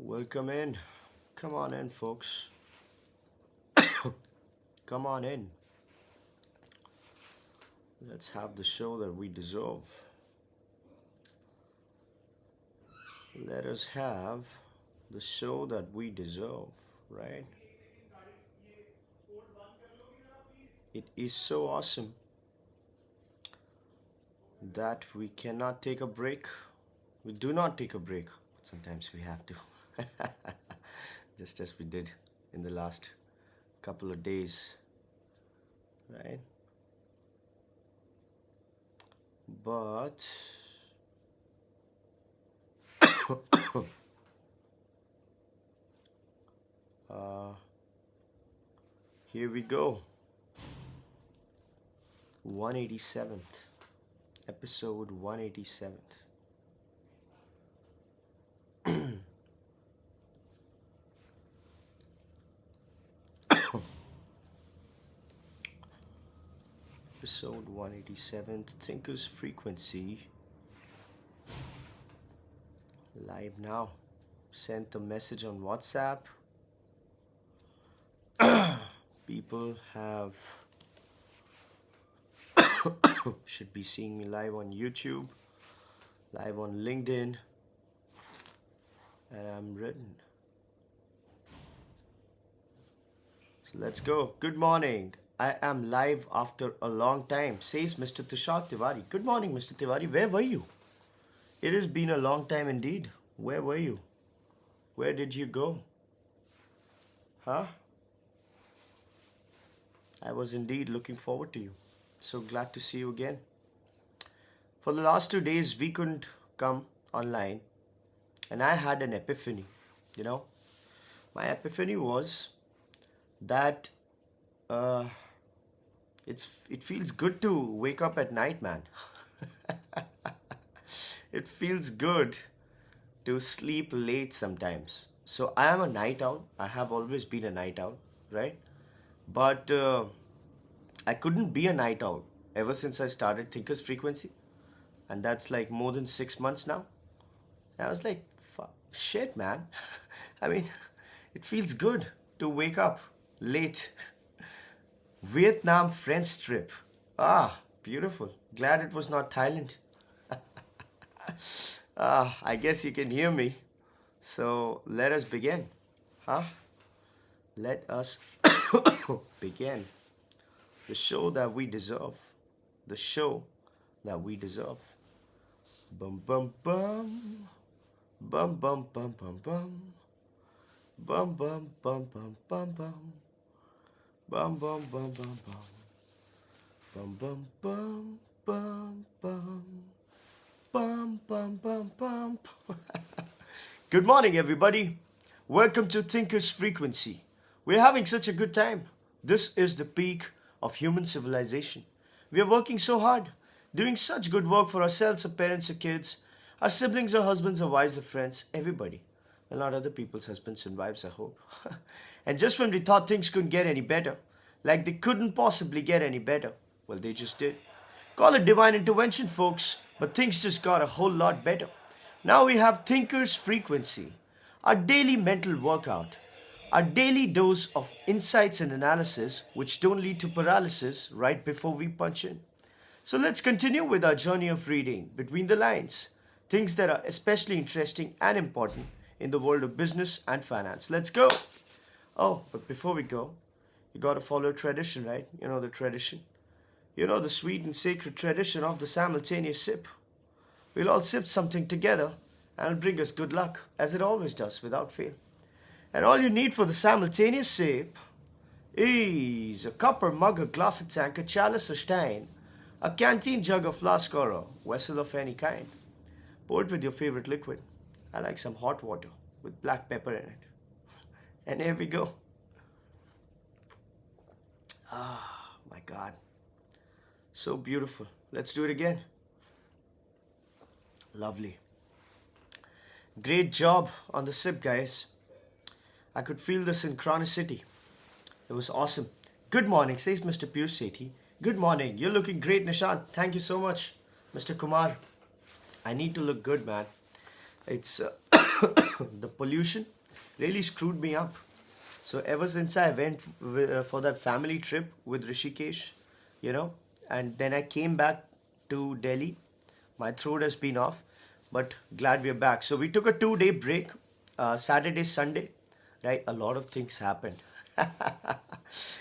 Welcome in. Come on in, folks. Come on in. Let's have the show that we deserve. Let us have the show that we deserve, right? It is so awesome that we cannot take a break. We do not take a break. Sometimes we have to. Just as we did in the last couple of days, right? But here we go. 187th episode, 187th. Episode 187th, Thinker's Frequency. Live now. Sent a message on WhatsApp. People have should be seeing me live on YouTube, live on LinkedIn, and I'm written. So let's go. Good morning. I am live after a long time, says Mr. Tushar Tiwari. Good morning, Mr. Tiwari. Where were you? It has been a long time indeed. Where were you? Where did you go? Huh? I was indeed looking forward to you. So glad to see you again. For the last 2 days, we couldn't come online. And I had an epiphany, you know. My epiphany was that it feels good to wake up at night, man. It feels good to sleep late sometimes. So I am a night owl. I have always been a night owl, right? But I couldn't be a night owl ever since I started Thinker's Frequency. And that's like more than 6 months now. And I was like, shit, man. I mean, it feels good to wake up late. Vietnam French trip. Ah, beautiful. Glad it was not Thailand. I guess you can hear me. So let us begin. Huh? Let us begin. The show that we deserve. The show that we deserve. Bum bum bum. Bum bum bum bum bum. Bum bum bum bum bum bum. Bum bum bum bum bum. Bum bum bum bum bum. Bum bum bum bum. Good morning, everybody. Welcome to Thinker's Frequency. We're having such a good time. This is the peak of human civilization. We are working so hard, doing such good work for ourselves, our parents, our kids, our siblings, our husbands, our wives, our friends, everybody. Well, not other people's husbands and wives, I hope. And just when we thought things couldn't get any better, like they couldn't possibly get any better, well, they just did. Call it divine intervention, folks, but things just got a whole lot better. Now we have Thinker's Frequency, our daily mental workout, our daily dose of insights and analysis which don't lead to paralysis right before we punch in. So let's continue with our journey of reading between the lines, things that are especially interesting and important in the world of business and finance. Let's go. Oh, but before we go, you got to follow tradition, right? You know the tradition. You know the sweet and sacred tradition of the simultaneous sip. We'll all sip something together and it'll bring us good luck, as it always does, without fail. And all you need for the simultaneous sip is a cup or mug, a glass, a tank, a chalice, a stein, a canteen jug, a flask, or a vessel of any kind. Pour it with your favorite liquid. I like some hot water with black pepper in it. And here we go. Ah, my God. So beautiful. Let's do it again. Lovely. Great job on the sip, guys. I could feel the synchronicity. It was awesome. Good morning, says Mr. Peeyush Sethi. Good morning. You're looking great, Nishant. Thank you so much, Mr. Kumar. I need to look good, man. It's the pollution really screwed me up. So ever since I went for that family trip with Rishikesh, you know, and then I came back to Delhi, my throat has been off, but glad we're back. So we took a 2 day break, Saturday, Sunday, right? A lot of things happened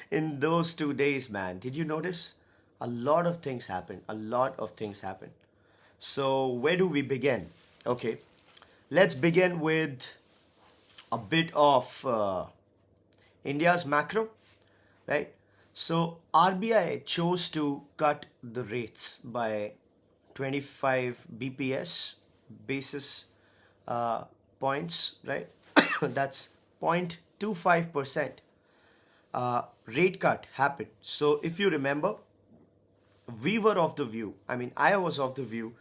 in those 2 days, man. Did you notice? A lot of things happened. A lot of things happened. So where do we begin? Okay, let's begin with a bit of India's macro, right? So RBI chose to cut the rates by 25 BPS basis points, right? That's 0.25% rate cut happened. So if you remember, we were of the view, I was of the view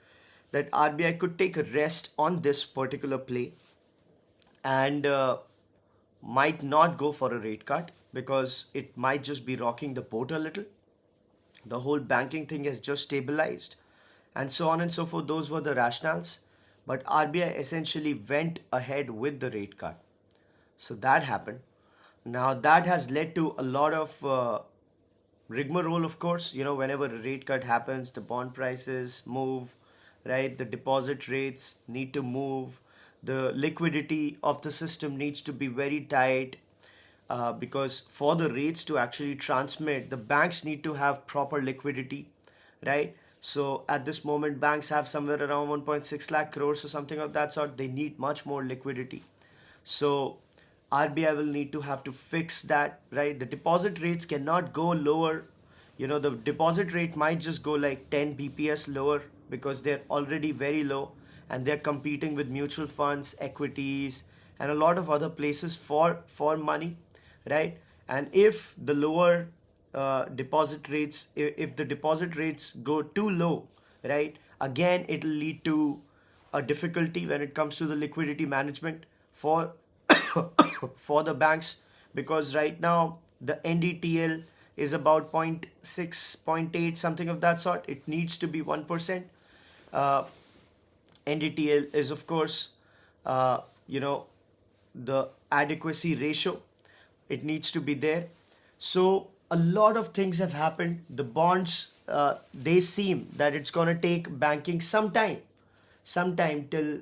that RBI could take a rest on this particular play and might not go for a rate cut because it might just be rocking the boat a little. The whole banking thing has just stabilized and so on and so forth. Those were the rationales. But RBI essentially went ahead with the rate cut. So that happened. Now that has led to a lot of rigmarole, of course. You know, whenever a rate cut happens, the bond prices move, right? The deposit rates need to move. The liquidity of the system needs to be very tight because for the rates to actually transmit, the banks need to have proper liquidity, right? So at this moment, banks have somewhere around 1.6 lakh crores or something of that sort. They need much more liquidity. So RBI will need to have to fix that, right? The deposit rates cannot go lower. You know, the deposit rate might just go like 10 BPS lower because they're already very low and they're competing with mutual funds, equities, and a lot of other places for money, right? And if the lower deposit rates, if the deposit rates go too low, right, again it'll lead to a difficulty when it comes to the liquidity management for for the banks, because right now the NDTL is about zero point 0.6, zero point 0.8, something of that sort. It needs to be 1%. NDTL is, of course, you know, the adequacy ratio. It needs to be there. So a lot of things have happened. The bonds, they seem that it's going to take banking some time till,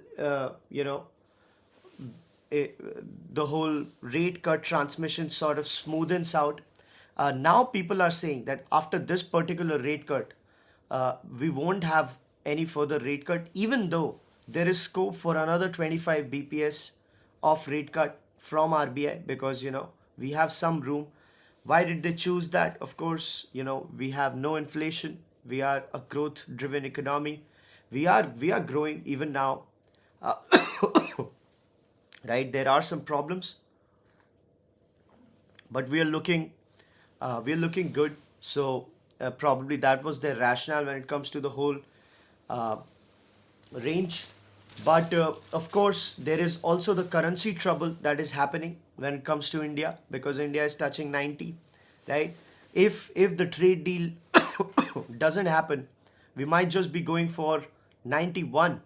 the whole rate cut transmission sort of smoothens out. Now people are saying that after this particular rate cut, we won't have any further rate cut, even though there is scope for another 25 BPS of rate cut from RBI, because, you know, we have some room. Why did they choose that? Of course, you know, we have no inflation. We are a growth driven economy. We are growing even now. Right, there are some problems, but we are looking good. So probably that was their rationale when it comes to the whole range. But of course, there is also the currency trouble that is happening when it comes to India, because India is touching 90, right? If the trade deal doesn't happen, we might just be going for 91,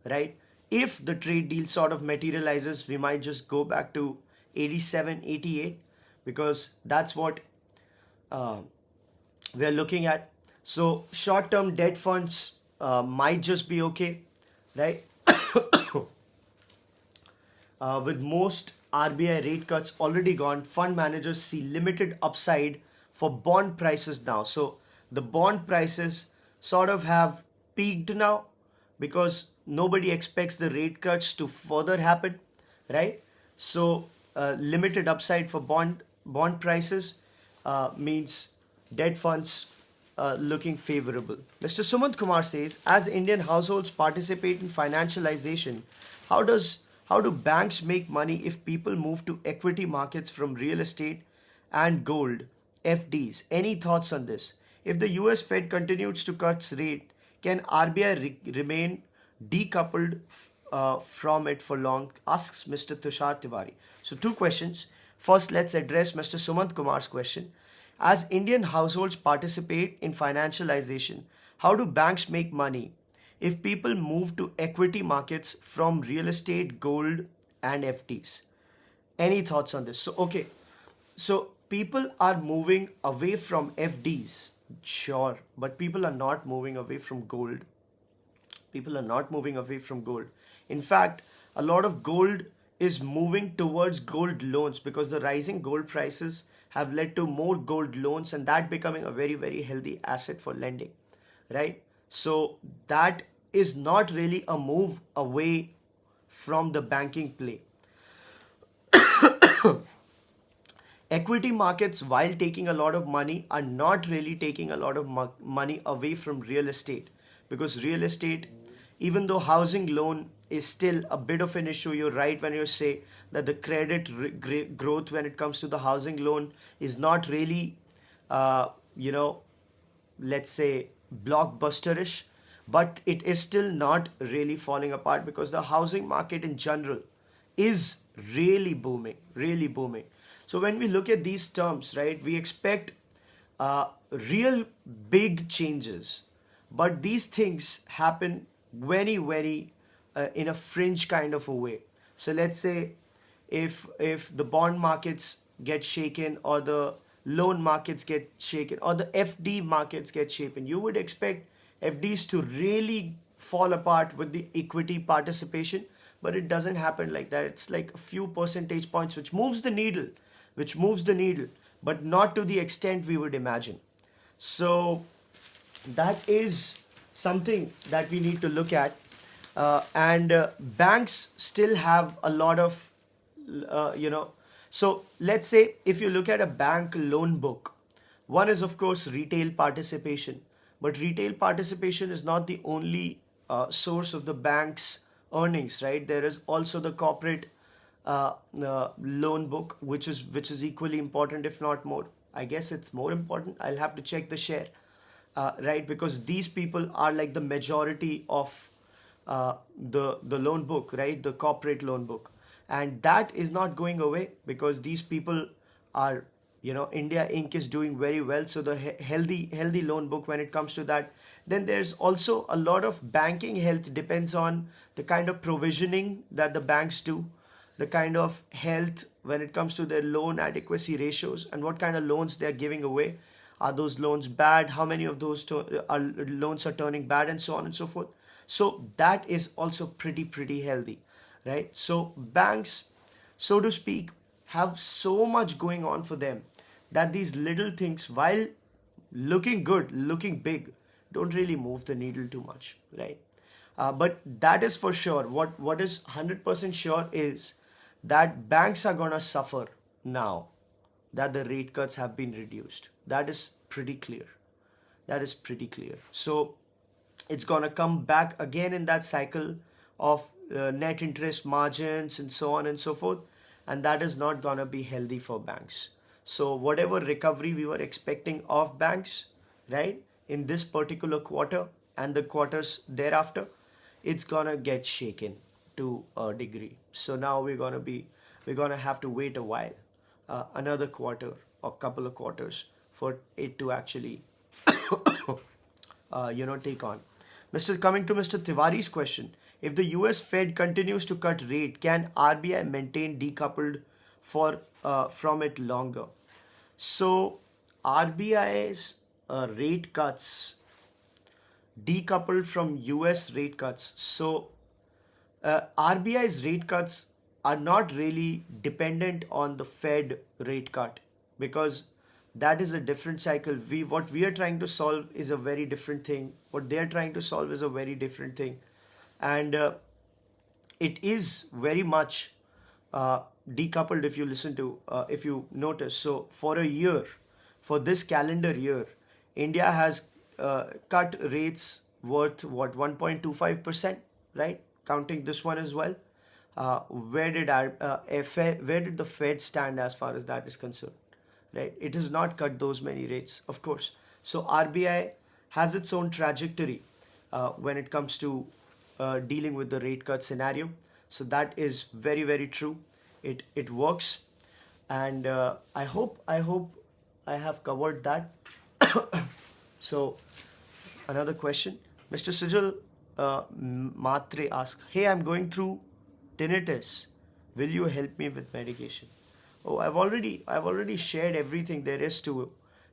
right? If the trade deal sort of materializes, we might just go back to 87, 88, because that's what we're looking at. So short-term debt funds might just be okay, right? With most RBI rate cuts already gone, fund managers see limited upside for bond prices now. So the bond prices sort of have peaked now because nobody expects the rate cuts to further happen, right? So limited upside for bond prices means debt funds looking favorable. Mr. Sumanth Kumar says, as Indian households participate in financialization, how do banks make money if people move to equity markets from real estate and gold, FDs? Any thoughts on this? If the US Fed continues to cut rate, can RBI remain decoupled from it for long? Asks Mr. Tushar Tiwari. So two questions. First, let's address Mr. Sumanth Kumar's question. As Indian households participate in financialization, how do banks make money if people move to equity markets from real estate, gold, and FDs? Any thoughts on this? So, okay. So, people are moving away from FDs, sure, but people are not moving away from gold. People are not moving away from gold. In fact, a lot of gold is moving towards gold loans because the rising gold prices have led to more gold loans, and that becoming a very, very healthy asset for lending, right? So that is not really a move away from the banking play. Equity markets, while taking a lot of money, are not really taking a lot of money away from real estate, because real estate, even though housing loan is still a bit of an issue, you're right when you say that the growth when it comes to the housing loan is not really, you know, let's say blockbusterish, but it is still not really falling apart because the housing market in general is really booming, really booming. So when we look at these terms, right, we expect real big changes, but these things happen very in a fringe kind of a way. So let's say if the bond markets get shaken, or the loan markets get shaken, or the FD markets get shaken, you would expect FDs to really fall apart with the equity participation, but it doesn't happen like that. It's like a few percentage points which moves the needle, but not to the extent we would imagine. So that is something that we need to look at. And banks still have a lot of, so let's say if you look at a bank loan book, one is of course retail participation, but retail participation is not the only source of the bank's earnings, right? There is also the corporate loan book, which is equally important, if not more. I guess it's more important. I'll have to check the share, right? Because these people are like the majority of the loan book, right? The corporate loan book, and that is not going away because these people are, India Inc. is doing very well. So the healthy loan book when it comes to that. Then there's also a lot of banking health depends on the kind of provisioning that the banks do, the kind of health when it comes to their loan adequacy ratios, and what kind of loans they're giving away. Are those loans bad? How many of those loans are turning bad, and so on and so forth. So that is also pretty healthy, right? So banks, so to speak, have so much going on for them that these little things, while looking good, looking big, don't really move the needle too much, right? But that is for sure. What is 100% sure is that banks are gonna suffer now that the rate cuts have been reduced. That is pretty clear. So it's gonna come back again in that cycle of net interest margins and so on and so forth, and that is not gonna be healthy for banks. So whatever recovery we were expecting of banks, right, in this particular quarter and the quarters thereafter, it's gonna get shaken to a degree. So now we're gonna have to wait a while, another quarter or couple of quarters for it to actually take on. Coming to Mr. Tiwari's question, if the US Fed continues to cut rate, can RBI maintain decoupled from it longer? So RBI's rate cuts decoupled from US rate cuts. So RBI's rate cuts are not really dependent on the Fed rate cut, because that is a different cycle. What we are trying to solve is a very different thing. What they are trying to solve is a very different thing, and it is very much decoupled. If you notice, so for a year, for this calendar year, India has cut rates worth 1.25%, right? Counting this one as well. Where did the Fed stand as far as that is concerned? Right, it has not cut those many rates, of course. So RBI has its own trajectory when it comes to dealing with the rate cut scenario. So that is very true. It works, and I hope I have covered that. So another question, Mr. Sijal Matre asks, "Hey, I'm going through tinnitus Will you help me with medication? Oh, I've already shared everything there is to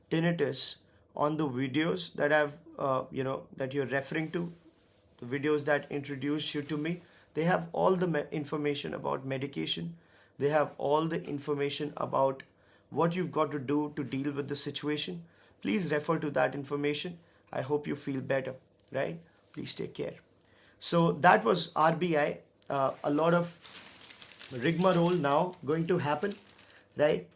tinnitus on the videos that that you're referring to, the videos that introduced you to me. They have all the information about medication. They have all the information about what you've got to do to deal with the situation. Please refer to that information. I hope you feel better, right? Please take care. So that was RBI. A lot of rigmarole now going to happen, right?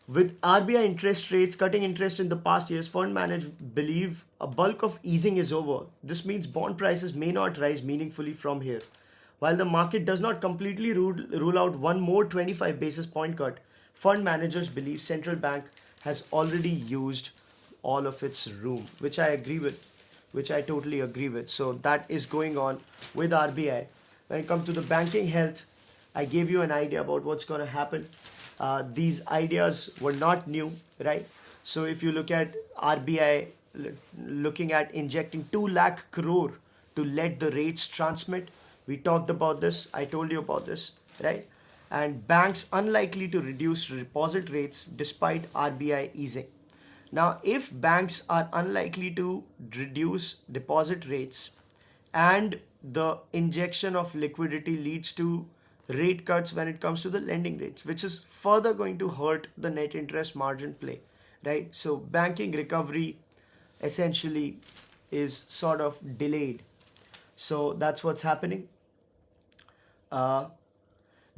With RBI interest rates cutting interest in the past years, fund managers believe a bulk of easing is over. This means bond prices may not rise meaningfully from here. While the market does not completely rule out one more 25 basis point cut, fund managers believe central bank has already used all of its room, which I agree with, which I totally agree with. So that is going on with RBI. When it comes to the banking health, I gave you an idea about what's going to happen. These ideas were not new, right? So if you look at RBI looking at injecting 2 lakh crore to let the rates transmit, we talked about this. I told you about this, right? And banks unlikely to reduce deposit rates despite RBI easing. Now, if banks are unlikely to reduce deposit rates and the injection of liquidity leads to rate cuts when it comes to the lending rates, which is further going to hurt the net interest margin play, right? So banking recovery essentially is sort of delayed. So that's what's happening.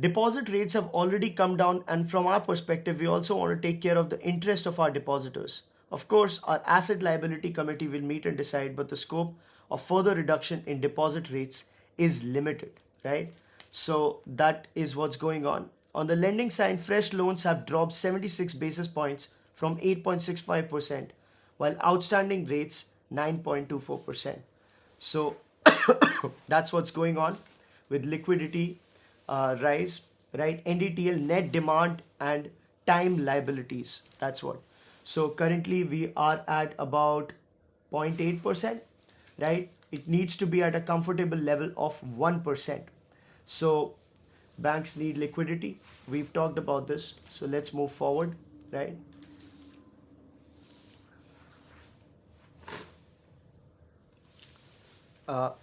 Deposit rates have already come down, and from our perspective, we also want to take care of the interest of our depositors. Of course, our asset liability committee will meet and decide, but the scope of further reduction in deposit rates is limited, right? So that is what's going on. On the lending side, fresh loans have dropped 76 basis points from 8.65%, while outstanding rates 9.24%. So that's what's going on with liquidity rise, right? NDTL, net demand and time liabilities. That's what. So currently we are at about 0.8%, right? It needs to be at a comfortable level of 1%. So banks need liquidity. We've talked about this. So let's move forward, right?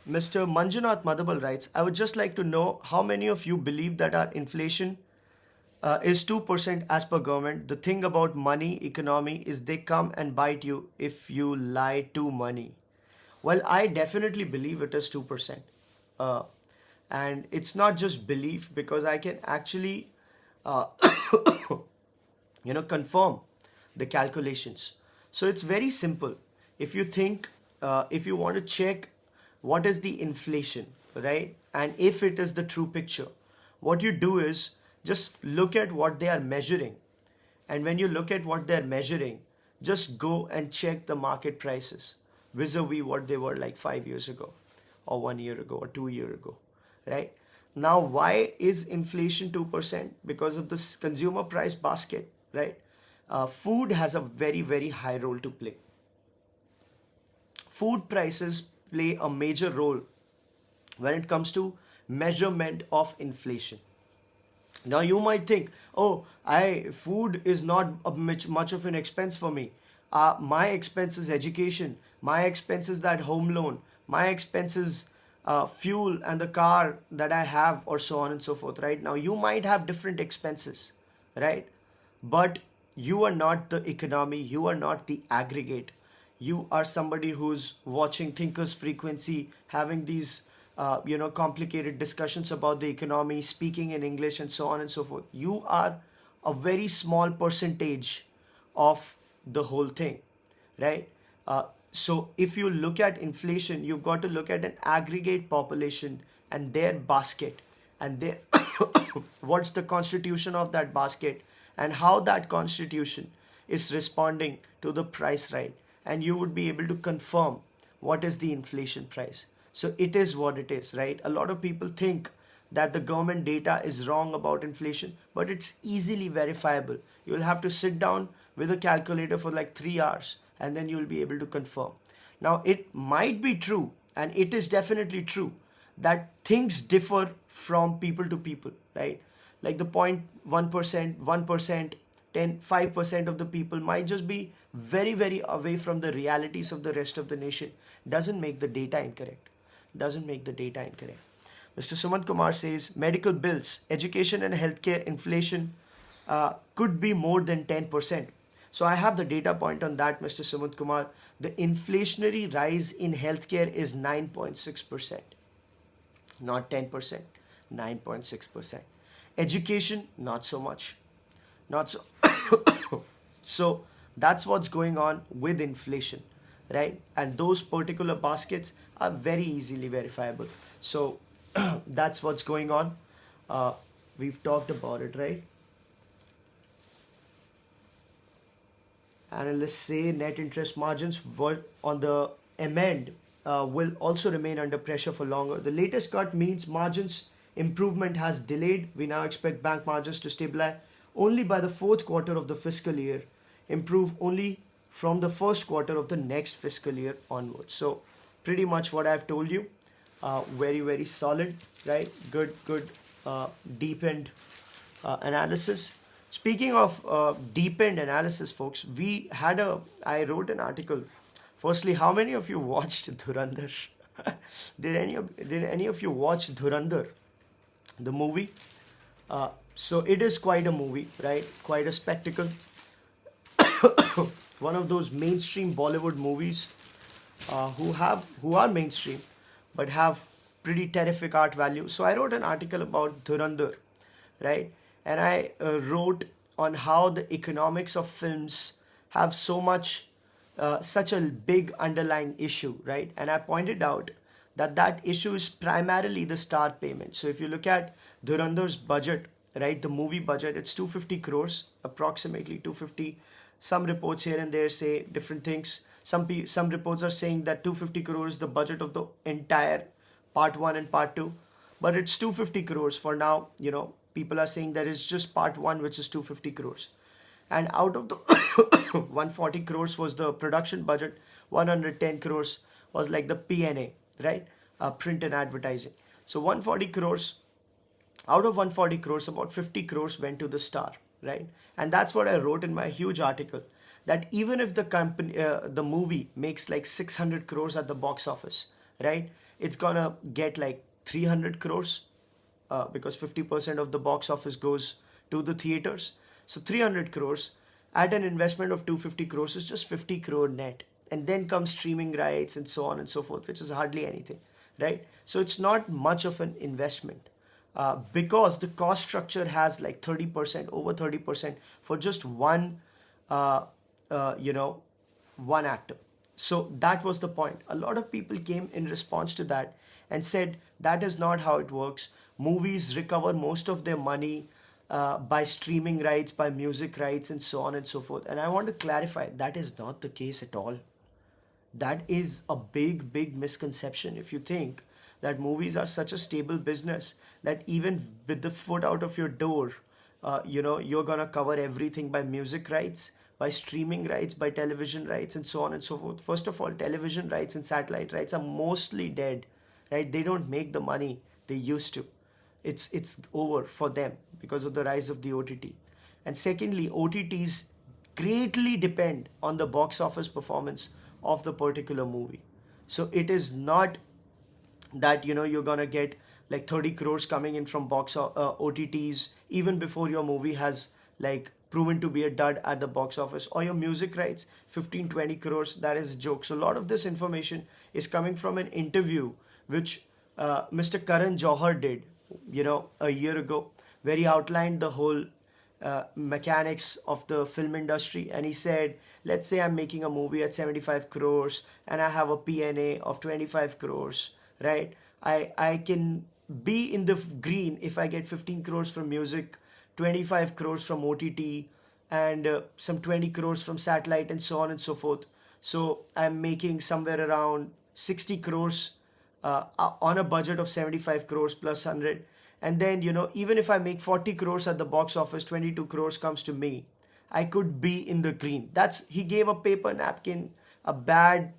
Mr. Manjunath Madhabal writes, I would just like to know how many of you believe that our inflation is 2% as per government. The thing about money economy is they come and bite you if you lie to money. Well, I definitely believe it is 2%. And it's not just belief, because I can actually, confirm the calculations. So it's very simple. If you think, if you want to check what is the inflation, right? And if it is the true picture, what you do is just look at what they are measuring. And when you look at what they're measuring, just go and check the market prices vis-a-vis what they were like 5 years ago or 1 year ago or 2 years ago, right? Now, why is inflation 2%? Because of this consumer price basket, right? Food has a very, very high role to play. Food prices play a major role when it comes to measurement of inflation. Now you might think, oh, food is not much of an expense for me. My expense is education. My expense is that home loan. My expense is fuel and the car that I have, or so on and so forth, right? Now you might have different expenses, right? But you are not the economy. You are not the aggregate. You are somebody who's watching Thinkers Frequency, having these complicated discussions about the economy, speaking in English and so on and so forth. You are a very small percentage of the whole thing, right? So if you look at inflation, you've got to look at an aggregate population and their basket, and their what's the constitution of that basket and how that constitution is responding to the price rise. And you would be able to confirm what is the inflation price. So it is what it is, right? A lot of people think that the government data is wrong about inflation, but it's easily verifiable. You'll have to sit down with a calculator for like 3 hours, and then you'll be able to confirm. Now, it might be true, and it is definitely true, that things differ from people to people, right? like the 0.1%, 1%, 5% of the people might just be very, very away from the realities of the rest of the nation. Doesn't make the data incorrect. Doesn't make the data incorrect. Mr. Sumanth Kumar says medical bills, education and healthcare inflation could be more than 10%. So I have the data point on that, Mr. Sumanth Kumar. The inflationary rise in healthcare is 9.6%, not 10%, 9.6%. Education, not so much. Not so. So that's what's going on with inflation, right? And those particular baskets are very easily verifiable. So that's what's going on. We've talked about it, right? Analysts say net interest margins were on the amend will also remain under pressure for longer. The latest cut means margins improvement has delayed. We now expect bank margins to stabilize only by the fourth quarter of the fiscal year, improve only from the first quarter of the next fiscal year onwards. So pretty much what I've told you. Very, very solid, right? Good, deep-end analysis. Speaking of deep-end analysis, folks, I wrote an article. Firstly, how many of you watched Dhurandhar? Did any of you watch Dhurandhar, the movie? So it is quite a movie, right? Quite a spectacle. One of those mainstream Bollywood movies who are mainstream but have pretty terrific art value. So I wrote an article about Dhurandhar, right? And I wrote on how the economics of films have such a big underlying issue, right? And I pointed out that issue is primarily the star payment. So if you look at Dhurandhar's budget, right, the movie budget, it's 250 crores, approximately 250. Some reports here and there say different things. Some reports are saying that 250 crores is the budget of the entire part 1 and part 2, but it's 250 crores for now. People are saying that it's just part 1 which is 250 crores, and out of the 140 crores was the production budget, 110 crores was like the P&A, right? Print and advertising. So 140 crores, out of 140 crores, about 50 crores went to the star, right? And that's what I wrote in my huge article, that even if the movie makes like 600 crores at the box office, right, it's gonna get like 300 crores because 50% of the box office goes to the theaters. So 300 crores at an investment of 250 crores is just 50 crore net. And then comes streaming rights and so on and so forth, which is hardly anything, right? So it's not much of an investment because the cost structure has like 30%, over 30% for just one actor. So that was the point. A lot of people came in response to that and said that is not how it works. Movies recover most of their money by streaming rights, by music rights, and so on and so forth. And I want to clarify that is not the case at all. That is a big, big misconception if you think that movies are such a stable business that even with the foot out of your door, you're gonna cover everything by music rights, by streaming rights, by television rights, and so on and so forth. First of all, television rights and satellite rights are mostly dead, right? They don't make the money they used to. It's over for them because of the rise of the OTT. And secondly, OTTs greatly depend on the box office performance of the particular movie. So it is not that you're gonna get like 30 crores coming in from OTTs even before your movie has like proven to be a dud at the box office, or your music rights 15-20 crores. That is a joke. So a lot of this information is coming from an interview which Mr. Karan Johar did a year ago, where he outlined the whole mechanics of the film industry. And he said, let's say I'm making a movie at 75 crores and I have a P&A of 25 crores, right? I can be in the green if I get 15 crores from music, 25 crores from OTT, and some 20 crores from satellite, and so on and so forth. So I'm making somewhere around 60 crores on a budget of 75 crores plus 100. And then, even if I make 40 crores at the box office, 22 crores comes to me. I could be in the green. He gave a paper napkin, a bad,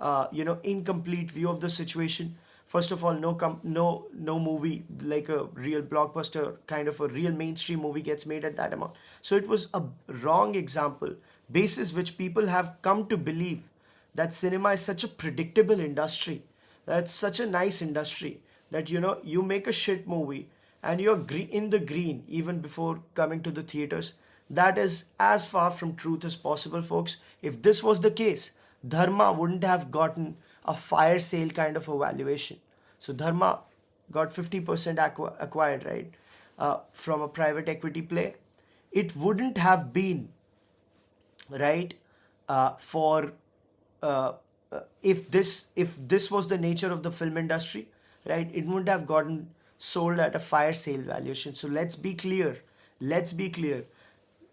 incomplete view of the situation. First of all, no movie like a real blockbuster kind of a real mainstream movie gets made at that amount. So it was a wrong example, basis which people have come to believe that cinema is such a predictable industry, that's such a nice industry, that you make a shit movie and you're in the green even before coming to the theaters. That is as far from truth as possible, folks. If this was the case, Dharma wouldn't have gotten a fire sale kind of a valuation. So Dharma got 50% acquired, right, from a private equity play. It wouldn't have been right for if this was the nature of the film industry, right, it wouldn't have gotten sold at a fire sale valuation. So let's be clear.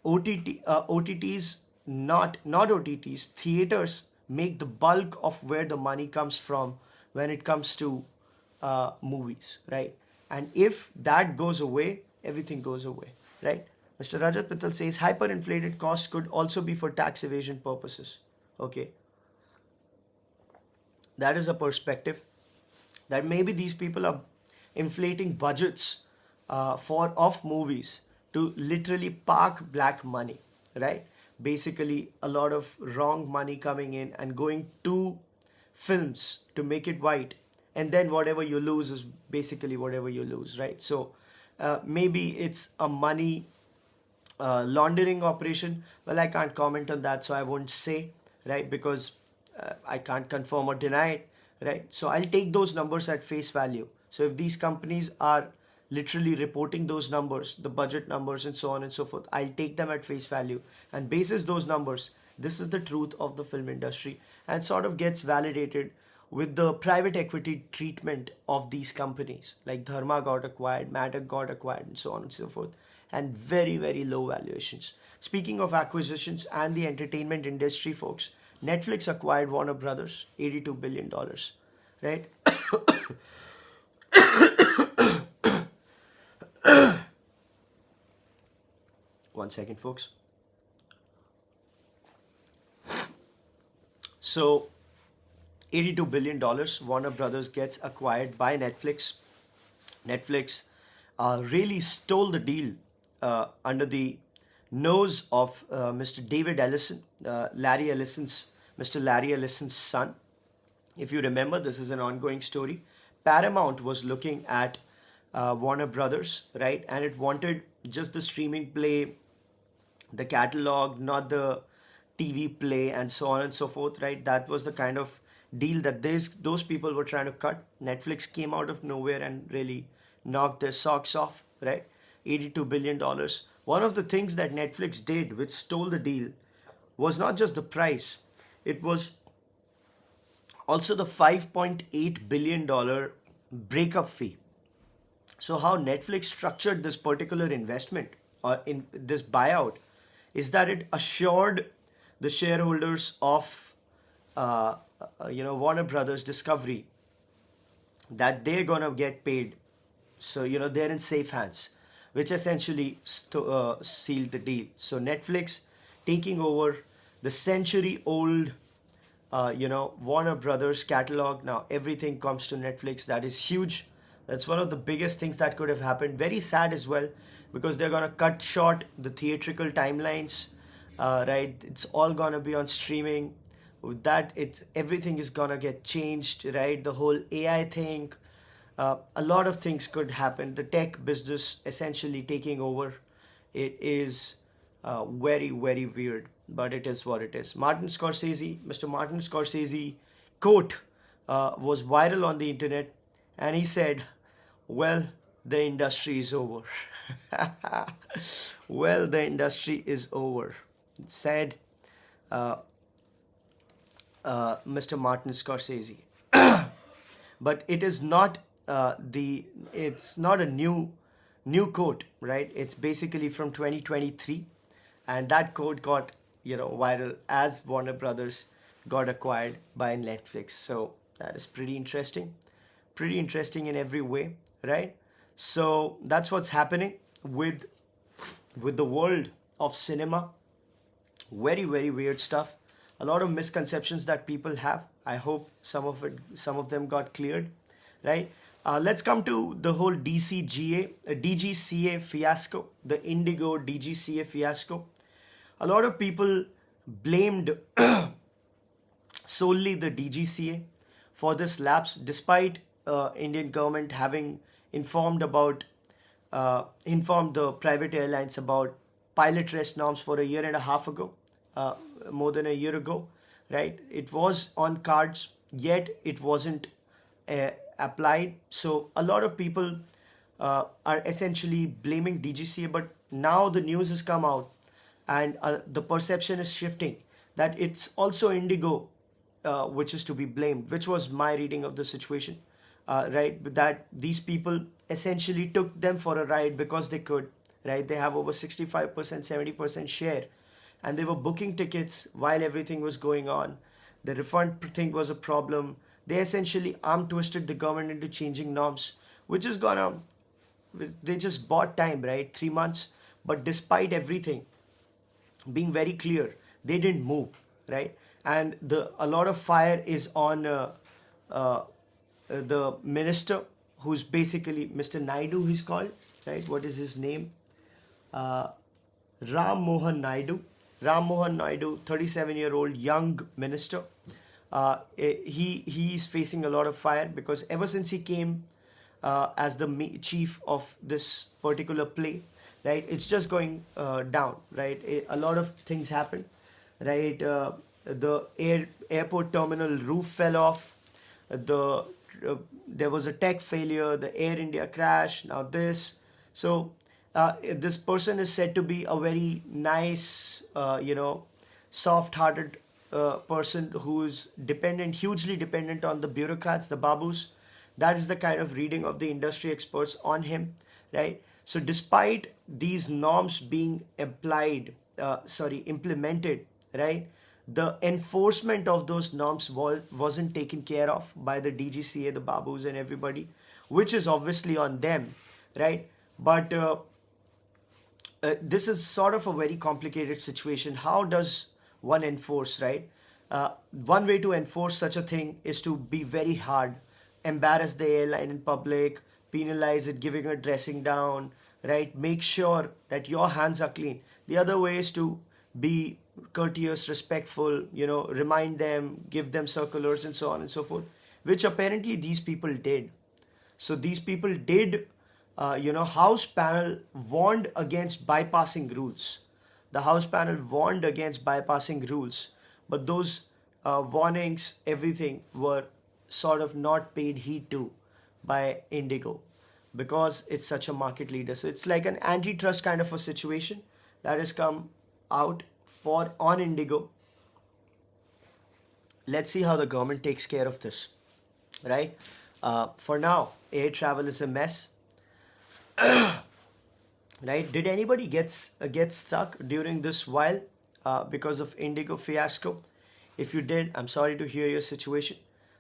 OTTs, not OTTs, theaters make the bulk of where the money comes from when it comes to movies, right? And if that goes away, everything goes away, right? Mr. Rajat Mittal says hyperinflated costs could also be for tax evasion purposes. Okay, that is a perspective, that maybe these people are inflating budgets for off movies to literally park black money, right? Basically, a lot of wrong money coming in and going to films to make it white, and then whatever you lose is basically whatever you lose, right? So maybe it's a money laundering operation. Well, I can't comment on that, so I won't say, right, because I can't confirm or deny it, right? So I'll take those numbers at face value. So if these companies are literally reporting those numbers, the budget numbers and so on and so forth, I'll take them at face value, and basis those numbers, this is the truth of the film industry, and sort of gets validated with the private equity treatment of these companies. Like Dharma got acquired, Madak got acquired, and so on and so forth, and very, very low valuations. Speaking of acquisitions and the entertainment industry, folks, Netflix acquired Warner Brothers, $82 billion, right? One second, folks. So, $82 billion, Warner Brothers gets acquired by Netflix. Netflix really stole the deal under the nose of Mr. David Ellison, Mr. Larry Ellison's son. If you remember, this is an ongoing story. Paramount was looking at Warner Brothers, right? And it wanted just the streaming play, the catalog, not the TV play, and so on and so forth, right? That was the kind of deal that those people were trying to cut. Netflix came out of nowhere and really knocked their socks off, right? $82 billion. One of the things that Netflix did, which stole the deal, was not just the price, it was also the $5.8 billion breakup fee. So how Netflix structured this particular investment or in this buyout is that it assured the shareholders of Warner Brothers Discovery that they're gonna get paid. So they're in safe hands, which essentially sealed the deal. So Netflix taking over the century-old Warner Brothers catalog. Now everything comes to Netflix. That is huge. That's one of the biggest things that could have happened. Very sad as well, because they're gonna cut short the theatrical timelines. Right, it's all gonna be on streaming. With that, everything is gonna get changed. Right, the whole AI thing. A lot of things could happen. The tech business essentially taking over. It is very, very weird, but it is what it is. Mr. Martin Scorsese quote was viral on the internet, and he said, well, the industry is over. Well, the industry is over, said Mr. Martin Scorsese. But it is not it's not a new quote, right? It's basically from 2023, and that quote got viral as Warner Brothers got acquired by Netflix. So that is pretty interesting in every way, right? So that's what's happening with the world of cinema. Very, very weird stuff. A lot of misconceptions that people have. I hope some of them got cleared. right? Let's come to the whole DGCA fiasco, the Indigo DGCA fiasco. A lot of people blamed solely the DGCA for this lapse, despite Indian government having informed the private airlines about pilot rest norms for a year and a half ago, more than a year ago, right? It was on cards, yet it wasn't applied. So a lot of people are essentially blaming DGCA, but now the news has come out, and the perception is shifting that it's also Indigo which is to be blamed, which was my reading of the situation, right? That these people essentially took them for a ride because they could, right? They have over 65%, 70% share, and they were booking tickets while everything was going on. The refund thing was a problem. They essentially arm twisted the government into changing norms, which is gonna, they just bought time, right? 3 months. But despite everything being very clear, they didn't move, right? And a lot of fire is on the minister, who's basically Mr. Naidu, he's called, right? What is his name? Ram Mohan Naidu. Ram Mohan Naidu, 37-year-old young minister. He is facing a lot of fire because ever since he came as the chief of this particular play, right, it's just going down, right? A lot of things happen, right? The airport terminal roof fell off. There was a tech failure. The Air India crash. Now this. So this person is said to be a very nice, soft-hearted person who is hugely dependent on the bureaucrats, the babus. That is the kind of reading of the industry experts on him, right? So despite these norms being implemented, right, the enforcement of those norms wasn't taken care of by the DGCA, the babus and everybody, which is obviously on them, right? But this is sort of a very complicated situation. How does one enforce, right? One way to enforce such a thing is to be very hard, embarrass the airline in public, penalize it, giving a dressing down, right? Make sure that your hands are clean. The other way is to be courteous, respectful, remind them, give them circulars and so on and so forth, which apparently these people did. So these people did, House panel warned against bypassing rules. The House panel warned against bypassing rules, but those warnings, everything were sort of not paid heed to by Indigo because it's such a market leader. So it's like an antitrust kind of a situation that has come out on Indigo. Let's see how the government takes care of this, right? For now, air travel is a mess, right? Did anybody get stuck during this while because of Indigo fiasco? If you did, I'm sorry to hear your situation.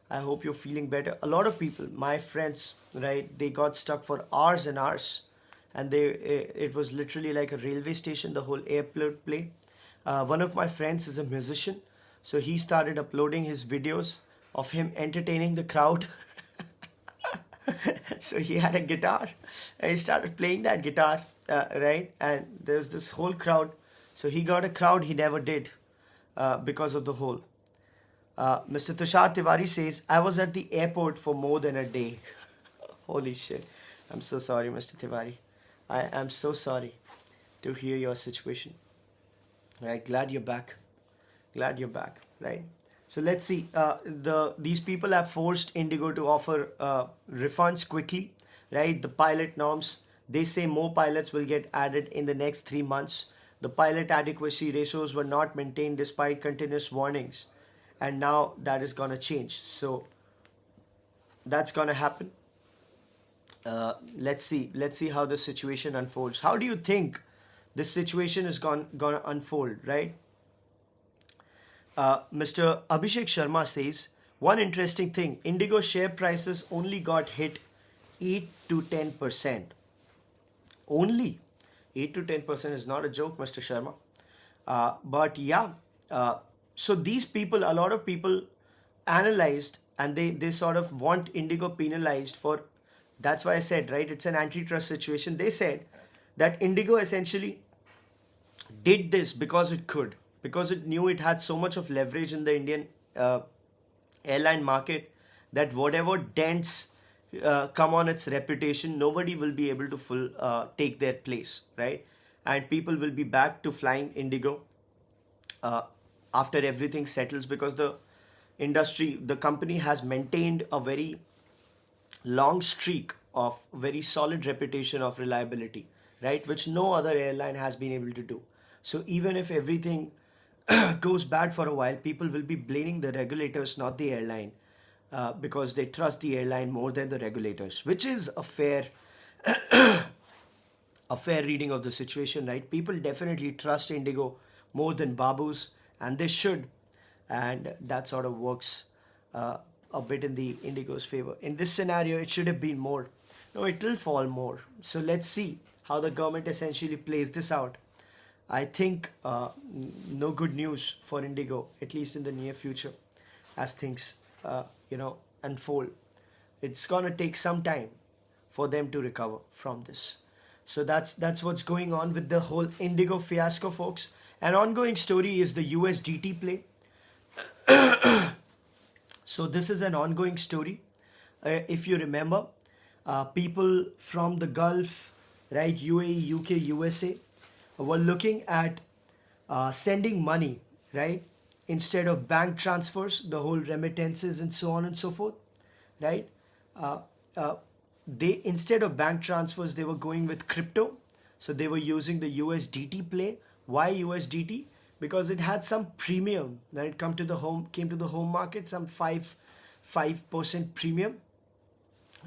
I hope you're feeling better. A lot of people, my friends, right, they got stuck for hours and hours, and it was literally like a railway station, the whole airport play. One of my friends is a musician, so he started uploading his videos of him entertaining the crowd. So he had a guitar, and he started playing that guitar, right? And there's this whole crowd. So he got a crowd he never did because of the whole. Mr. Tushar Tiwari says, I was at the airport for more than a day. Holy shit. I'm so sorry, Mr. Tiwari. I am so sorry to hear your situation. Right, glad you're back. Right? So let's see. These people have forced Indigo to offer refunds quickly, right? The pilot norms, they say more pilots will get added in the next 3 months. The pilot adequacy ratios were not maintained despite continuous warnings, and now that is gonna change. So that's gonna happen. Let's see how the situation unfolds. How do you think this situation is gonna unfold, right? Mr. Abhishek Sharma says, one interesting thing, Indigo share prices only got hit 8 to 10%. Only 8 to 10% is not a joke, Mr. Sharma. But yeah, so these people, a lot of people analyzed and they sort of want Indigo penalized for. That's why I said, right, it's an antitrust situation. They said that Indigo essentially did this because it could, because it knew it had so much of leverage in the Indian airline market, that whatever dents come on its reputation, nobody will be able to take their place, right? And people will be back to flying Indigo uh, after everything settles, because the company has maintained a very long streak of very solid reputation of reliability, right? Which no other airline has been able to do. So even if everything goes bad for a while, people will be blaming the regulators, not the airline, because they trust the airline more than the regulators, which is a fair reading of the situation, right? People definitely trust Indigo more than Babu's, and they should, and that sort of works a bit in the Indigo's favor. In this scenario, it should have been more. No, it will fall more. So let's see how the government essentially plays this out. I think no good news for Indigo, at least in the near future, as things unfold. It's gonna take some time for them to recover from this. So that's what's going on with the whole Indigo fiasco, folks. An ongoing story is the USDT play. So this is an ongoing story. If you remember, people from the Gulf, right, UAE, UK, USA, were looking at sending money, right, instead of bank transfers, the whole remittances and so on and so forth, right? Uh, uh, they, instead of bank transfers, they were going with crypto. So they were using the USDT play. Why USDT? Because it had some premium when it came to the home market, some 5% premium,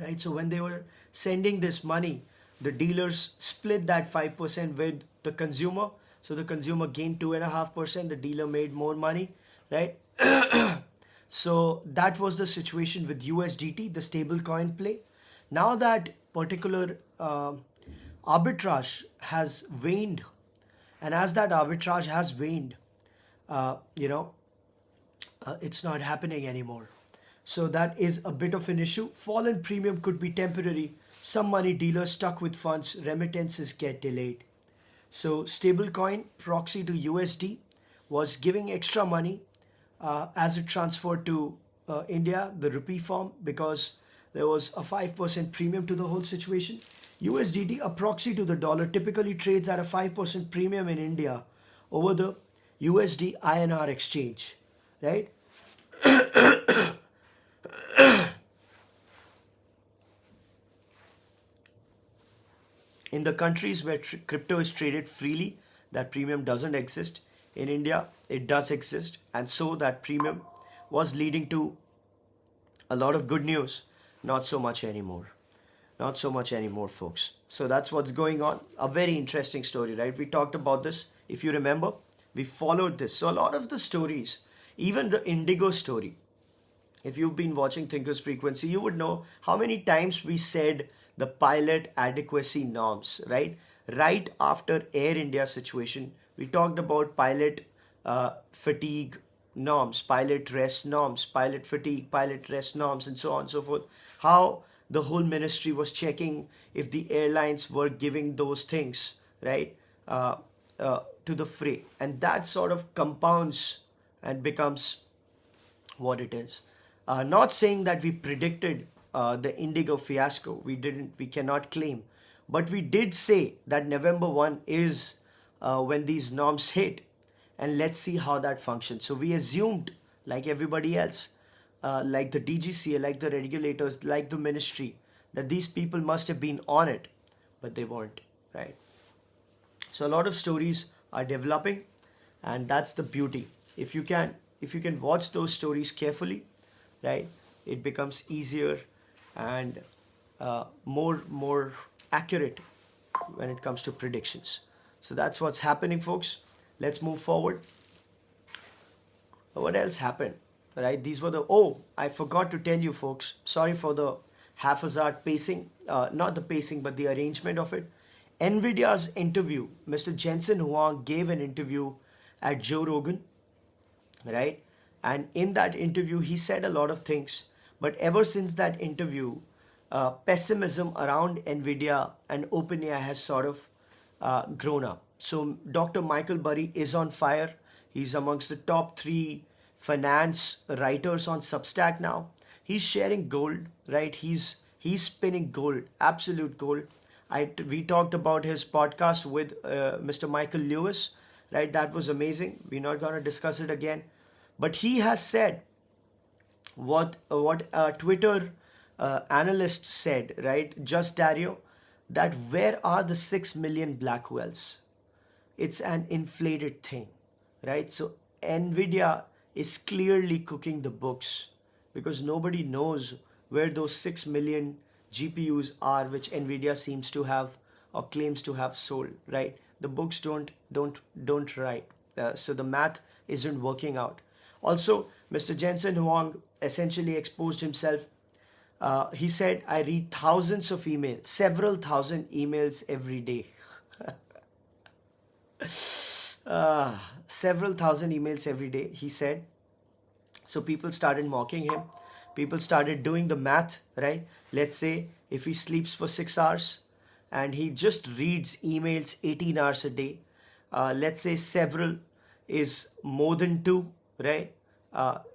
right? So when they were sending this money, the dealers split that 5% with the consumer. So the consumer gained 2.5%, the dealer made more money, right? So that was the situation with USDT, the stable coin play. Now that particular arbitrage has waned, and as that arbitrage has waned, it's not happening anymore. So that is a bit of an issue. Fall in premium could be temporary. Some money dealers stuck with funds, remittances get delayed. So stablecoin proxy to USD was giving extra money as it transferred to India, the Rupee form, because there was a 5% premium to the whole situation. USDT, a proxy to the dollar, typically trades at a 5% premium in India over the USD INR exchange, right? In the countries where crypto is traded freely, that premium doesn't exist. In India, it does exist, and so that premium was leading to a lot of good news. Not so much anymore. Not so much anymore, folks. So that's what's going on. A very interesting story, right? We talked about this. If you remember, we followed this. So a lot of the stories, even the Indigo story, if you've been watching Thinkers Frequency, you would know how many times we said the pilot adequacy norms, right? Right after Air India situation, we talked about pilot fatigue norms, pilot rest norms, pilot fatigue, pilot rest norms, and so on and so forth. How the whole ministry was checking if the airlines were giving those things, right, to the fray. And that sort of compounds and becomes what it is. Not saying that we predicted the Indigo fiasco. We cannot claim. But we did say that November 1 is when these norms hit. And let's see how that functions. So we assumed, like everybody else, like the DGCA, like the regulators, like the ministry, that these people must have been on it, but they weren't, right? So a lot of stories are developing, and that's the beauty. If you can watch those stories carefully, right, it becomes easier and more accurate when it comes to predictions. So that's what's happening, folks. Let's move forward. What else happened? Right, these were I forgot to tell you, folks. Sorry for the haphazard pacing, not the pacing, but the arrangement of it. Nvidia's interview, Mr. Jensen Huang gave an interview at Joe Rogan, right? And in that interview, he said a lot of things. But ever since that interview, pessimism around Nvidia and OpenAI has sort of grown up. So Dr. Michael Burry is on fire. He's amongst the top 3 finance writers on Substack now. He's sharing gold, right? He's spinning gold, absolute gold. We talked about his podcast with Mr. Michael Lewis, right? That was amazing. We're not going to discuss it again. But he has said what Twitter analyst said, right? Just Dario, that where are the 6 million black whales? It's an inflated thing, right? So Nvidia is clearly cooking the books because nobody knows where those 6 million GPUs are, which Nvidia seems to have or claims to have sold, right? The books don't write. So the math isn't working out. Also, Mr. Jensen Huang essentially exposed himself. He said, I read thousands of emails, several thousand emails every day. Several thousand emails every day, he said. So people started mocking him. People started doing the math, right? Let's say if he sleeps for 6 hours and he just reads emails 18 hours a day, let's say several is more than 2, right?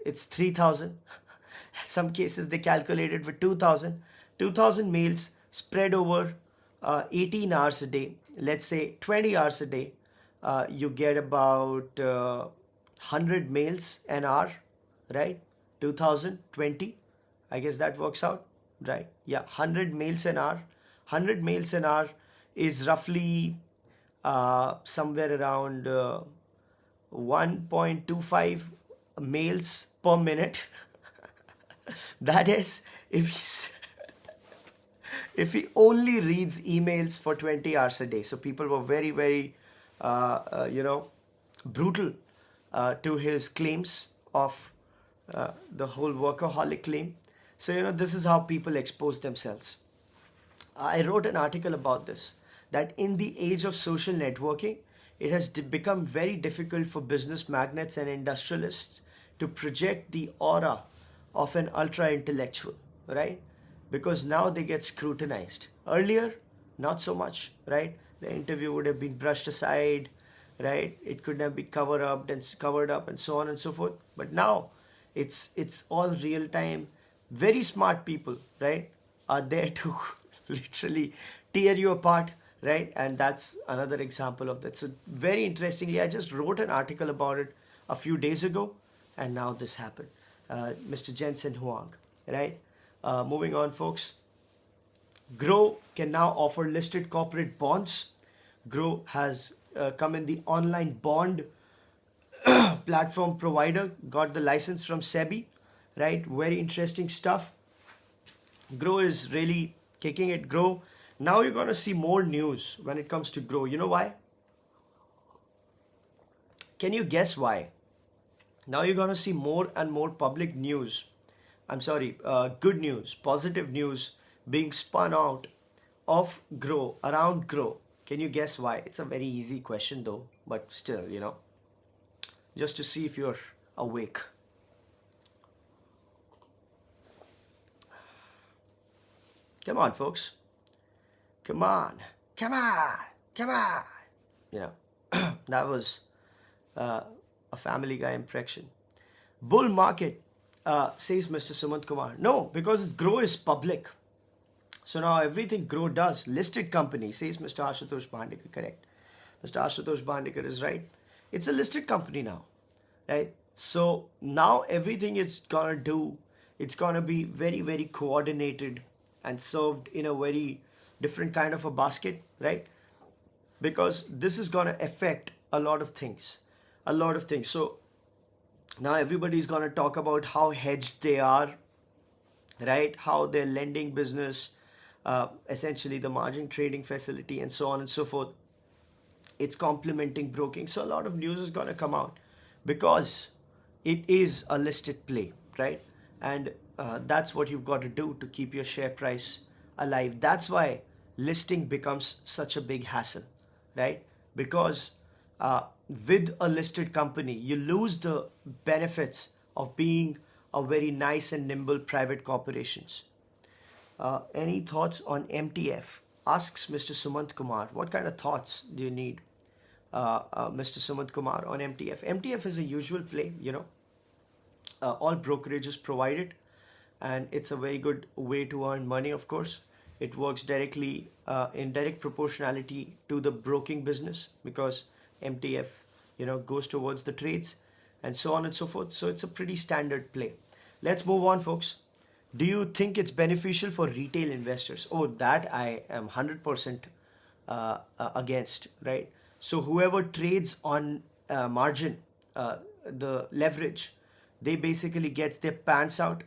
It's 3,000. Some cases they calculated with 2,000. 2,000 mails spread over 18 hours a day. Let's say 20 hours a day. You get about 100 mails an hour, right? 2020, I guess that works out, right? Yeah, 100 mails an hour. 100 mails an hour is roughly somewhere around 1.25 mails per minute. That is, if he only reads emails for 20 hours a day. So people were very, very, brutal to his claims of the whole workaholic claim. So, this is how people expose themselves. I wrote an article about this, that in the age of social networking, it has become very difficult for business magnates and industrialists to project the aura of an ultra intellectual, right? Because now they get scrutinized. Earlier, not so much, right? The interview would have been brushed aside, right? It could have been covered up and so on and so forth. But now it's all real time. Very smart people, right, are there to literally tear you apart, right? And that's another example of that. So very interestingly, I just wrote an article about it a few days ago, and now this happened. Mr. Jensen Huang, right? Moving on, folks. Grow can now offer listed corporate bonds. Grow has come in the online bond platform provider, got the license from SEBI, right? Very interesting stuff. Grow is really kicking it. Grow. Now you're going to see more news when it comes to Grow. You know why? Can you guess why? Now you're going to see more and more public news. Good news, positive news being spun out of Grow, around Grow. Can you guess why? It's a very easy question though, but still, just to see if you're awake. Come on, folks. Come on. That was a Family Guy impression. Bull market, says Mr. Sumanth Kumar. No, because Grow is public. So now everything Grow does, listed company, says Mr. Ashutosh Bandekar, correct. Mr. Ashutosh Bandekar is right. It's a listed company now, right? So now everything it's gonna do, it's gonna be very, very coordinated and served in a very different kind of a basket, right? Because this is gonna affect a lot of things. So now everybody's gonna talk about how hedged they are, right? How their lending business, essentially the margin trading facility and so on and so forth, it's complementing broking. So a lot of news is going to come out because it is a listed play, right? And that's what you've got to do to keep your share price alive. That's why listing becomes such a big hassle, right? Because with a listed company, you lose the benefits of being are very nice and nimble private corporations. Any thoughts on MTF? Asks Mr. Sumanth Kumar. What kind of thoughts do you need, Mr. Sumanth Kumar, on MTF? MTF is a usual play, all brokerages provide it, and it's a very good way to earn money, of course. It works directly in direct proportionality to the broking business, because MTF, goes towards the trades and so on and so forth. So it's a pretty standard play. Let's move on, folks. Do you think it's beneficial for retail investors? Oh, that I am 100% against, right? So whoever trades on margin, the leverage, they basically gets their pants out,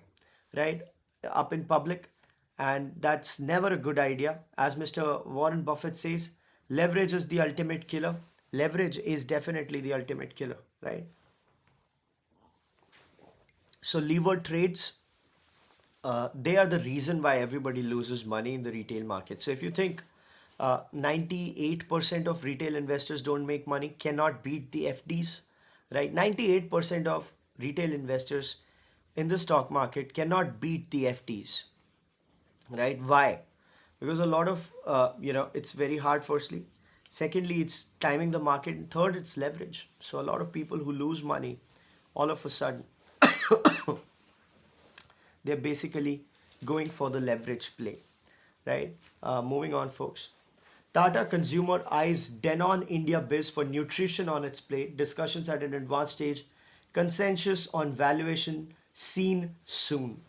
right, up in public, and that's never a good idea. As Mr. Warren Buffett says, leverage is the ultimate killer. Leverage is definitely the ultimate killer, right? So levered trades, they are the reason why everybody loses money in the retail market. So if you think 98% of retail investors don't make money, cannot beat the FDs, right? 98% of retail investors in the stock market cannot beat the FDs, right? Why? Because a lot of, it's very hard, firstly. Secondly, it's timing the market. And third, it's leverage. So a lot of people who lose money, all of a sudden, they're basically going for the leverage play, right? Moving on, folks. Tata Consumer eyes Denon India biz for nutrition on its plate. Discussions at an advanced stage. Consensus on valuation seen soon.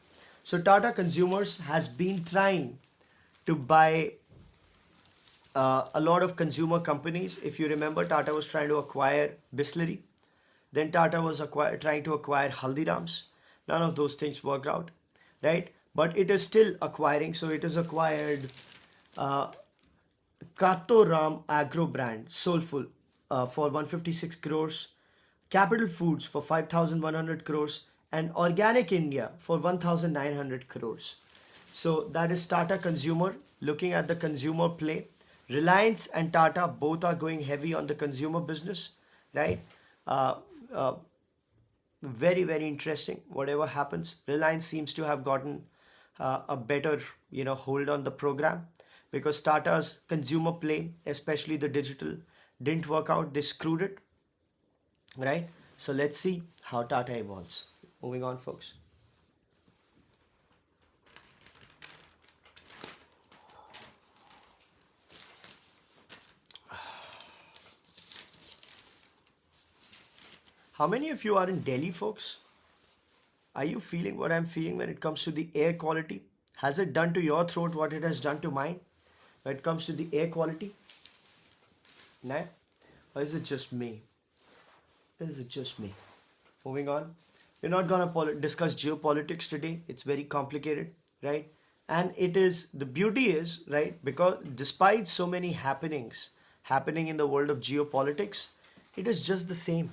So Tata Consumers has been trying to buy a lot of consumer companies. If you remember, Tata was trying to acquire Bisleri. Then Tata was trying to acquire Haldiram's. None of those things worked out, right? But it is still acquiring. So it has acquired Kato Ram Agro brand, Soulfull, for 156 crores. Capital Foods for 5,100 crores. And Organic India for 1,900 crores. So that is Tata Consumer. Looking at the consumer play, Reliance and Tata both are going heavy on the consumer business, right? Very, very interesting. Whatever happens, Reliance seems to have gotten a better, hold on the program, because Tata's consumer play, especially the digital, didn't work out. They screwed it, right? So let's see how Tata evolves. Moving on, folks. How many of you are in Delhi, folks? Are you feeling what I'm feeling when it comes to the air quality? Has it done to your throat what it has done to mine when it comes to the air quality? No? Or is it just me? Is it just me? Moving on. We're not going to discuss geopolitics today. It's very complicated, right? And it is, the beauty is, right, because despite so many happenings happening in the world of geopolitics, it is just the same.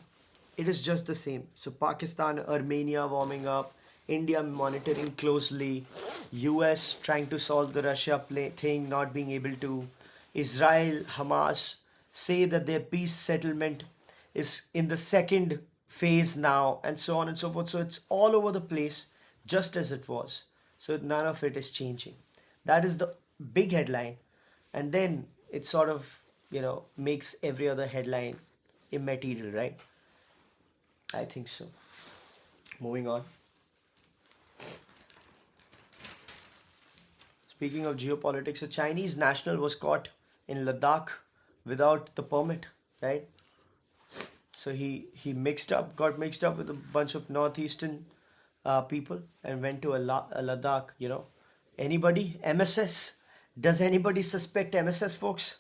It is just the same. So Pakistan, Armenia warming up, India monitoring closely, US trying to solve the Russia thing, not being able to, Israel, Hamas say that their peace settlement is in the second phase now, and so on and so forth. So it's all over the place, just as it was. So none of it is changing. That is the big headline. And then it sort of, makes every other headline immaterial, right? I think so. Moving on. Speaking of geopolitics, a Chinese national was caught in Ladakh without the permit, right? So he got mixed up with a bunch of northeastern people and went to a Ladakh, Anybody? MSS? Does anybody suspect MSS, folks?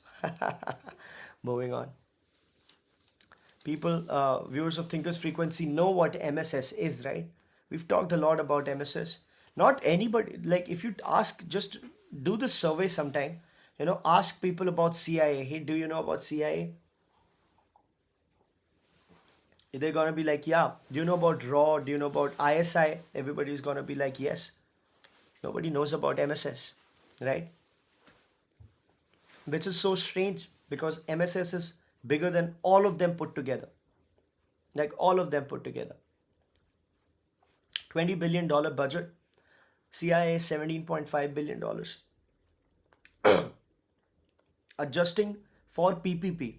Moving on. People, viewers of Thinkers Frequency know what MSS is, right? We've talked a lot about MSS. Not anybody, like if you ask, just do the survey sometime, ask people about CIA. Hey, do you know about CIA? They're going to be like, yeah. Do you know about RAW? Do you know about ISI? Everybody's going to be like, yes. Nobody knows about MSS, right? Which is so strange, because MSS is bigger than all of them put together. Like all of them put together. $20 billion budget. CIA $17.5 billion. Adjusting for PPP,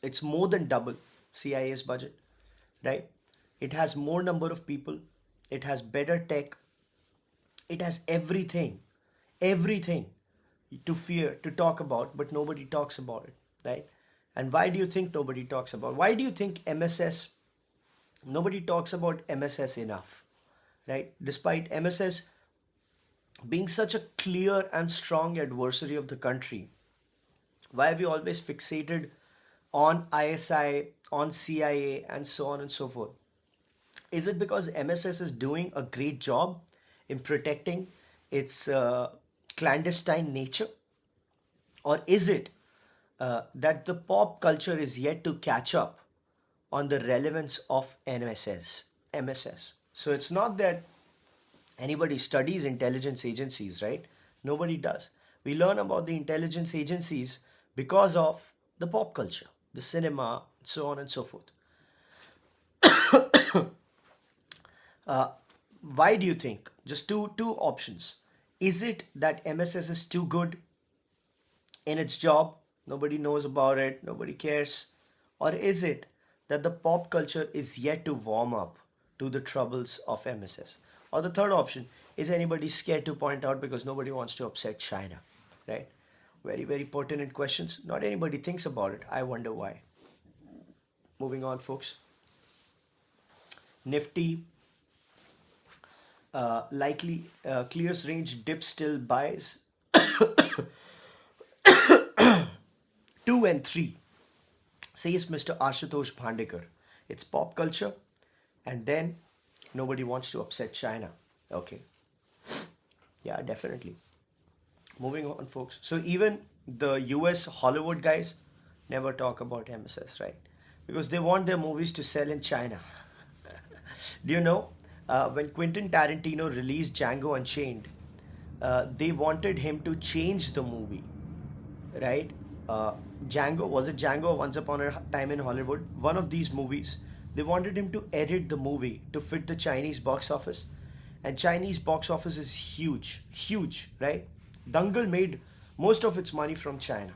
it's more than double CIA's budget, right? It has more number of people. It has better tech. It has everything to fear, to talk about, but nobody talks about it, right? And why do you think nobody talks about? Why do you think MSS, nobody talks about MSS enough, right? Despite MSS being such a clear and strong adversary of the country, why are we always fixated on ISI, on CIA, and so on and so forth? Is it because MSS is doing a great job in protecting its clandestine nature? Or is it that the pop culture is yet to catch up on the relevance of MSS? So it's not that anybody studies intelligence agencies, right? Nobody does. We learn about the intelligence agencies because of the pop culture, the cinema, so on and so forth. Why do you think? Just two options. Is it that MSS is too good in its job? Nobody knows about it. Nobody cares. Or is it that the pop culture is yet to warm up to the troubles of MSS? Or the third option, is anybody scared to point out because nobody wants to upset China, right? Very, very pertinent questions. Not anybody thinks about it. I wonder why. Moving on, folks. Nifty likely clears range, dip still buys 2 and 3, says Mr. Ashutosh Bhandekar. It's pop culture, and then nobody wants to upset China. Okay. Yeah, definitely. Moving on, folks. So even the US Hollywood guys never talk about MSS, right? Because they want their movies to sell in China. Do you know, when Quentin Tarantino released Django Unchained, they wanted him to change the movie, right? Django, was it Django or Once Upon a Time in Hollywood? One of these movies, they wanted him to edit the movie to fit the Chinese box office. And Chinese box office is huge, right? Dangal made most of its money from China.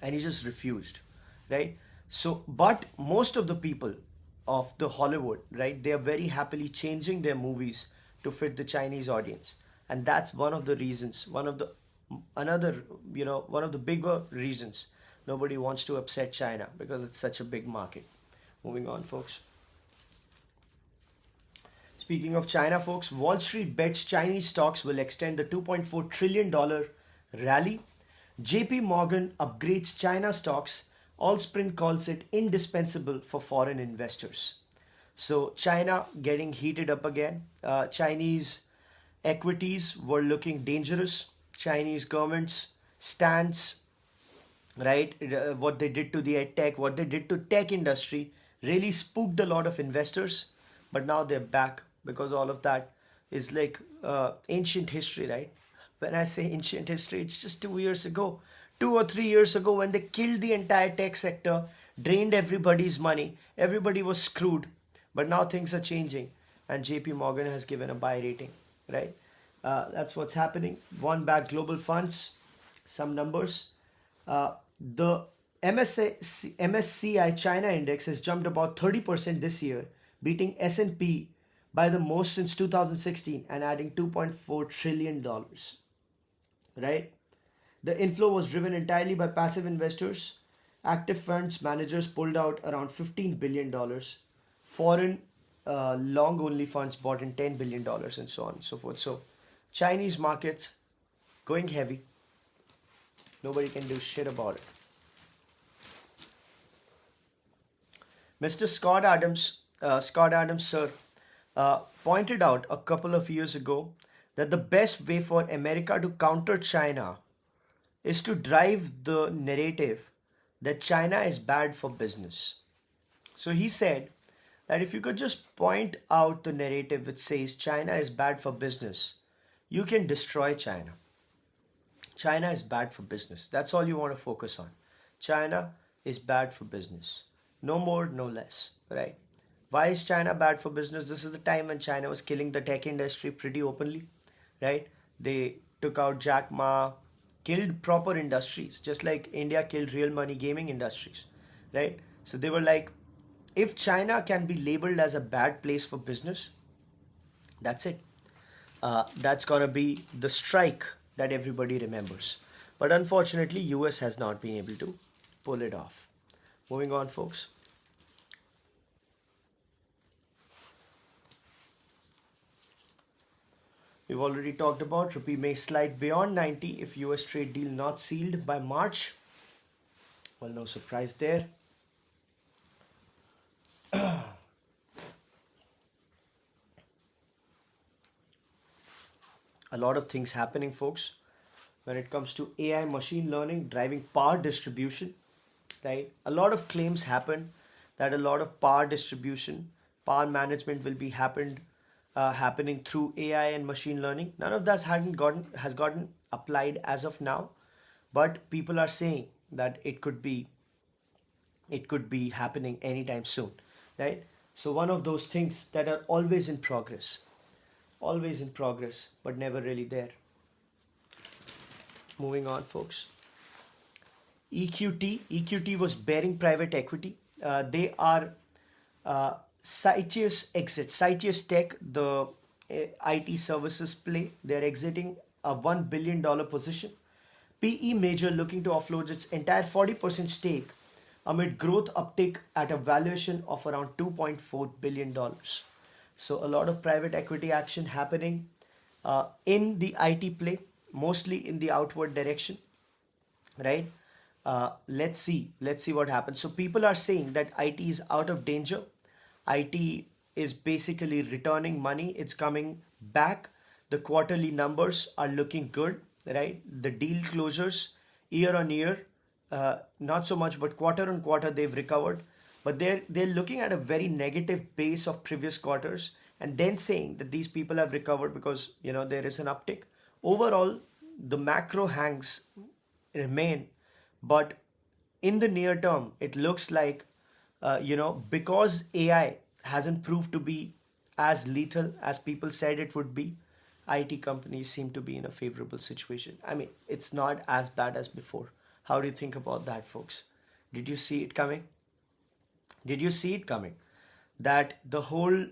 And he just refused, right? So, but most of the people of the Hollywood, right, they are very happily changing their movies to fit the Chinese audience. And that's one of the reasons, one of the bigger reasons nobody wants to upset China, because it's such a big market. Moving on, folks. Speaking of China, folks, Wall Street bets Chinese stocks will extend the $2.4 trillion rally. JP Morgan upgrades China stocks. Allspring calls it indispensable for foreign investors. So China getting heated up again. Chinese equities were looking dangerous. Chinese government's stance, right? What they did to the tech, what they did to tech industry really spooked a lot of investors. But now they're back, because all of that is like ancient history, right? When I say ancient history, it's just 2 years ago. 2 or 3 years ago, when they killed the entire tech sector, drained everybody's money, everybody was screwed. But now things are changing, and JP Morgan has given a buy rating, right? That's what's happening. One back global funds, some numbers. The MSCI China index has jumped about 30% this year, beating S&P by the most since 2016 and adding $2.4 trillion, right? The inflow was driven entirely by passive investors. Active funds managers pulled out around $15 billion. Foreign long-only funds bought in $10 billion, and so on and so forth. So Chinese markets going heavy. Nobody can do shit about it. Mr. Scott Adams, sir, pointed out a couple of years ago that the best way for America to counter China is to drive the narrative that China is bad for business. So he said that if you could just point out the narrative which says China is bad for business, you can destroy China. China is bad for business. That's all you want to focus on. China is bad for business. No more, no less, right? Why is China bad for business? This is the time when China was killing the tech industry pretty openly, right? They took out Jack Ma, killed proper industries, just like India killed real money gaming industries, right? So they were like, if China can be labeled as a bad place for business, that's it. That's gonna be the strike that everybody remembers. But unfortunately, US has not been able to pull it off. Moving on, folks. We've already talked about Rupee may slide beyond 90 if US trade deal not sealed by March. Well, no surprise there. A lot of things happening, folks, when it comes to AI machine learning driving power distribution, right? A lot of claims happen that a lot of power distribution, power management will be happening through AI and machine learning. None of that has gotten applied as of now, but people are saying that it could be happening anytime soon, right? So one of those things that are always in progress, but never really there. Moving on, folks. EQT was bearing private equity. They are Cytius exit. Cytius Tech, the IT services play, they're exiting a $1 billion position. PE major looking to offload its entire 40% stake amid growth uptick at a valuation of around $2.4 billion. So a lot of private equity action happening in the IT play, mostly in the outward direction, right? Let's see what happens. So people are saying that IT is out of danger. IT is basically returning money. It's coming back. The quarterly numbers are looking good, right? The deal closures year on year, not so much, but quarter on quarter they've recovered. But they're looking at a very negative base of previous quarters and then saying that these people have recovered because there is an uptick. Overall, the macro hangs remain, but in the near term, it looks like because AI hasn't proved to be as lethal as people said it would be, IT companies seem to be in a favorable situation. I mean, it's not as bad as before. How do you think about that, folks? Did you see it coming? Did you see it coming? That the whole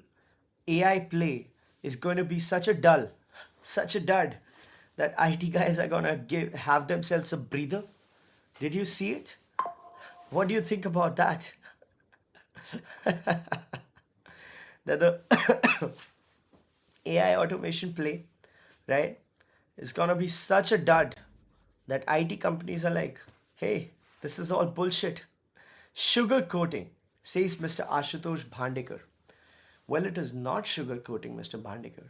AI play is going to be such a dud, that IT guys are going to have themselves a breather? Did you see it? What do you think about that? That the AI automation play, right, is going to be such a dud that IT companies are like, hey, this is all bullshit. Sugarcoating, says Mr. Ashutosh Bhandekar. Well, it is not sugarcoating, Mr. Bhandekar.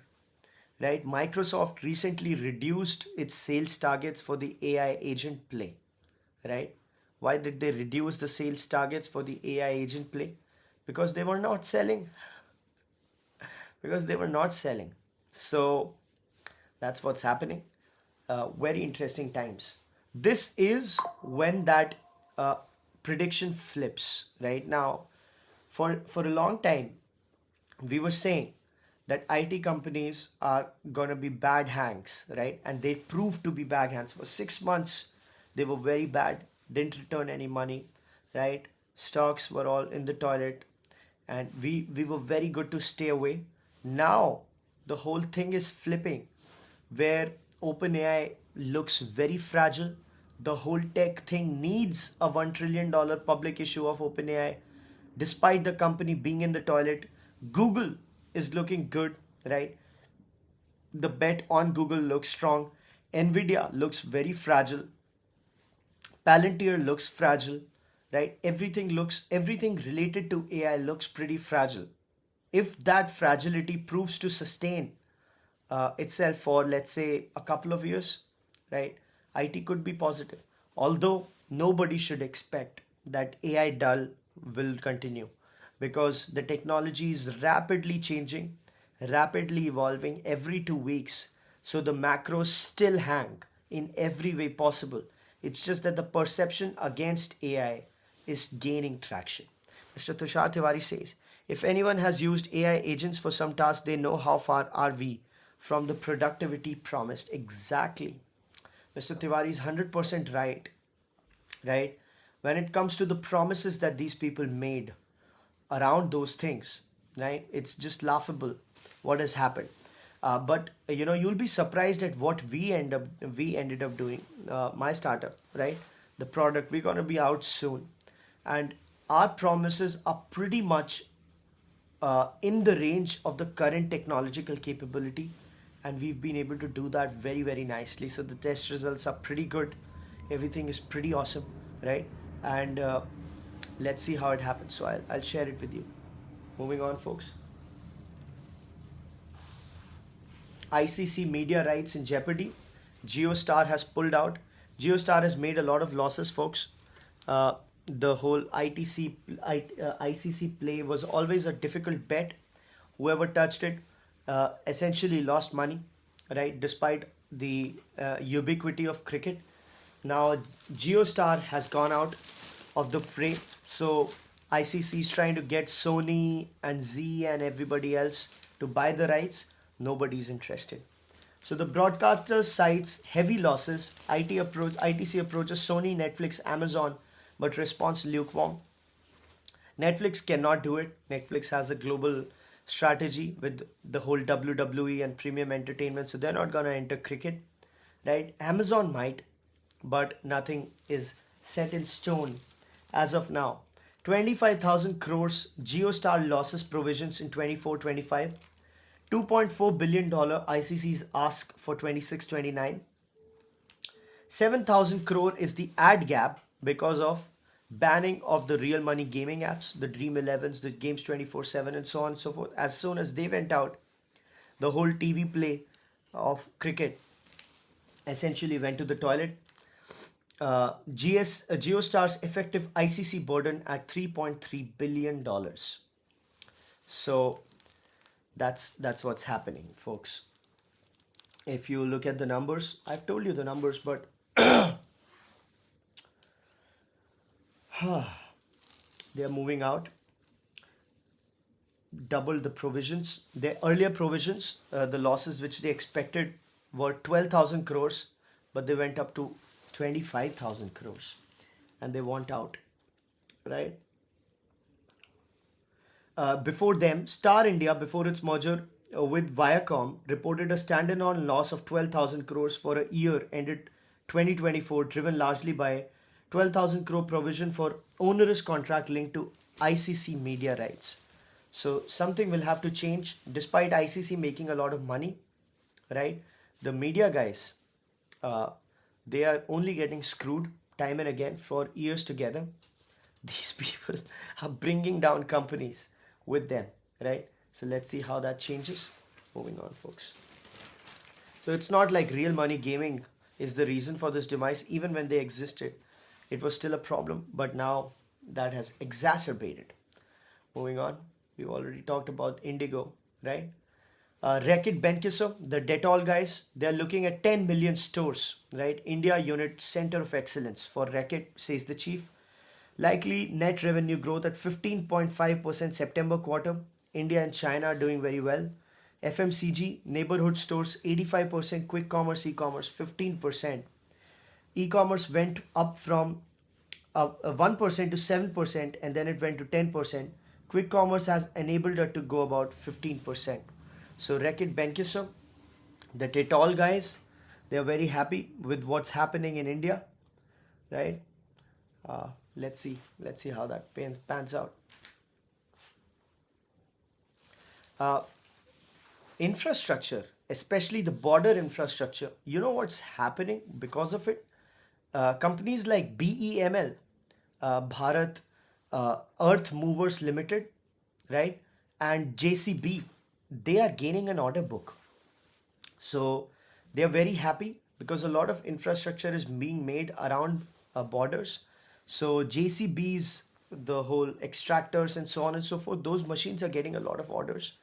Right? Microsoft recently reduced its sales targets for the AI agent play. Right? Why did they reduce the sales targets for the AI agent play? Because they were not selling. So that's what's happening. Very interesting times. This is when that prediction flips. Right now, for a long time, we were saying that IT companies are going to be bad hands, right? And they proved to be bad hands. For 6 months, they were very bad, didn't return any money, right? Stocks were all in the toilet, and we were very good to stay away. Now, the whole thing is flipping, where OpenAI looks very fragile. The whole tech thing needs a $1 trillion public issue of OpenAI, despite the company being in the toilet. Google is looking good, right? The bet on Google looks strong. Nvidia looks very fragile. Palantir looks fragile, right? Everything related to AI looks pretty fragile. If that fragility proves to sustain itself for, let's say, a couple of years, right, IT could be positive. Although nobody should expect that AI dull will continue, because the technology is rapidly changing, rapidly evolving every 2 weeks. So the macros still hang in every way possible. It's just that the perception against AI is gaining traction. Mr. Tushar Tiwari says, If anyone has used AI agents for some tasks, they know how far are we from the productivity promised. Exactly. Mr. Tiwari is 100% right, right? When it comes to the promises that these people made around those things, right? It's just laughable what has happened. But you'll be surprised at what we ended up doing. My startup, right? The product we're gonna be out soon, and our promises are pretty much in the range of the current technological capability, and we've been able to do that very very nicely. So the test results are pretty good, everything is pretty awesome, right? And let's see how it happens. So I'll share it with you. Moving on, folks. ICC media rights in jeopardy. Geostar has pulled out. Geostar has made a lot of losses, folks. The whole ICC play was always a difficult bet. Whoever touched it essentially lost money, right? Despite the ubiquity of cricket. Now, Geostar has gone out of the fray. So, ICC is trying to get Sony and Z and everybody else to buy the rights. Nobody's interested. So the broadcaster cites heavy losses. ITC approaches Sony, Netflix, Amazon, but response lukewarm. Netflix cannot do it. Netflix has a global strategy with the whole WWE and premium entertainment, so they're not gonna enter cricket, right? Amazon might, but nothing is set in stone as of now. 25,000 crores Geostar losses provisions in 24-25. $2.4 billion ICC's ask for 26-29. 7,000 crore is the ad gap because of banning of the real money gaming apps, the Dream 11s, the Games 24/7, and so on and so forth. As soon as they went out, the whole TV play of cricket essentially went to the toilet. Geostar's effective ICC burden at $3.3 billion. So that's what's happening, folks. If you look at the numbers, I've told you the numbers, but they're moving out. Double the provisions. Their earlier provisions, the losses which they expected were 12,000 crores, but they went up to 25,000 crores, and they want out, right? Before them, Star India, before its merger with Viacom, reported a standalone loss of 12,000 crores for a year ended 2024, driven largely by 12,000 crore provision for onerous contract linked to ICC media rights. So something will have to change. Despite ICC making a lot of money, right? The media guys, they are only getting screwed time and again for years together. These people are bringing down companies with them, right? So let's see how that changes. Moving on, folks. So it's not like real money gaming is the reason for this demise. Even when they existed, it was still a problem, but now that has exacerbated. Moving on, we've already talked about Indigo, right? Reckitt Benckiser, the Dettol guys, they're looking at 10 million stores, right? India unit center of excellence for Reckitt, says the chief. Likely net revenue growth at 15.5% September quarter. India and China are doing very well. FMCG, neighborhood stores 85%, quick commerce, e-commerce 15%. E-commerce went up from 1% to 7%, and then it went to 10%. Quick commerce has enabled it to go about 15%. So Reckitt Benckiser, the Dettol guys, they're very happy with what's happening in India, right? Let's see how that pans out. Infrastructure, especially the border infrastructure, you know what's happening because of it? Companies like BEML, Bharat Earth Movers Limited, right, and JCB, they are gaining an order book. So they are very happy because a lot of infrastructure is being made around borders. So JCBs, the whole extractors and so on and so forth, those machines are getting a lot of orders.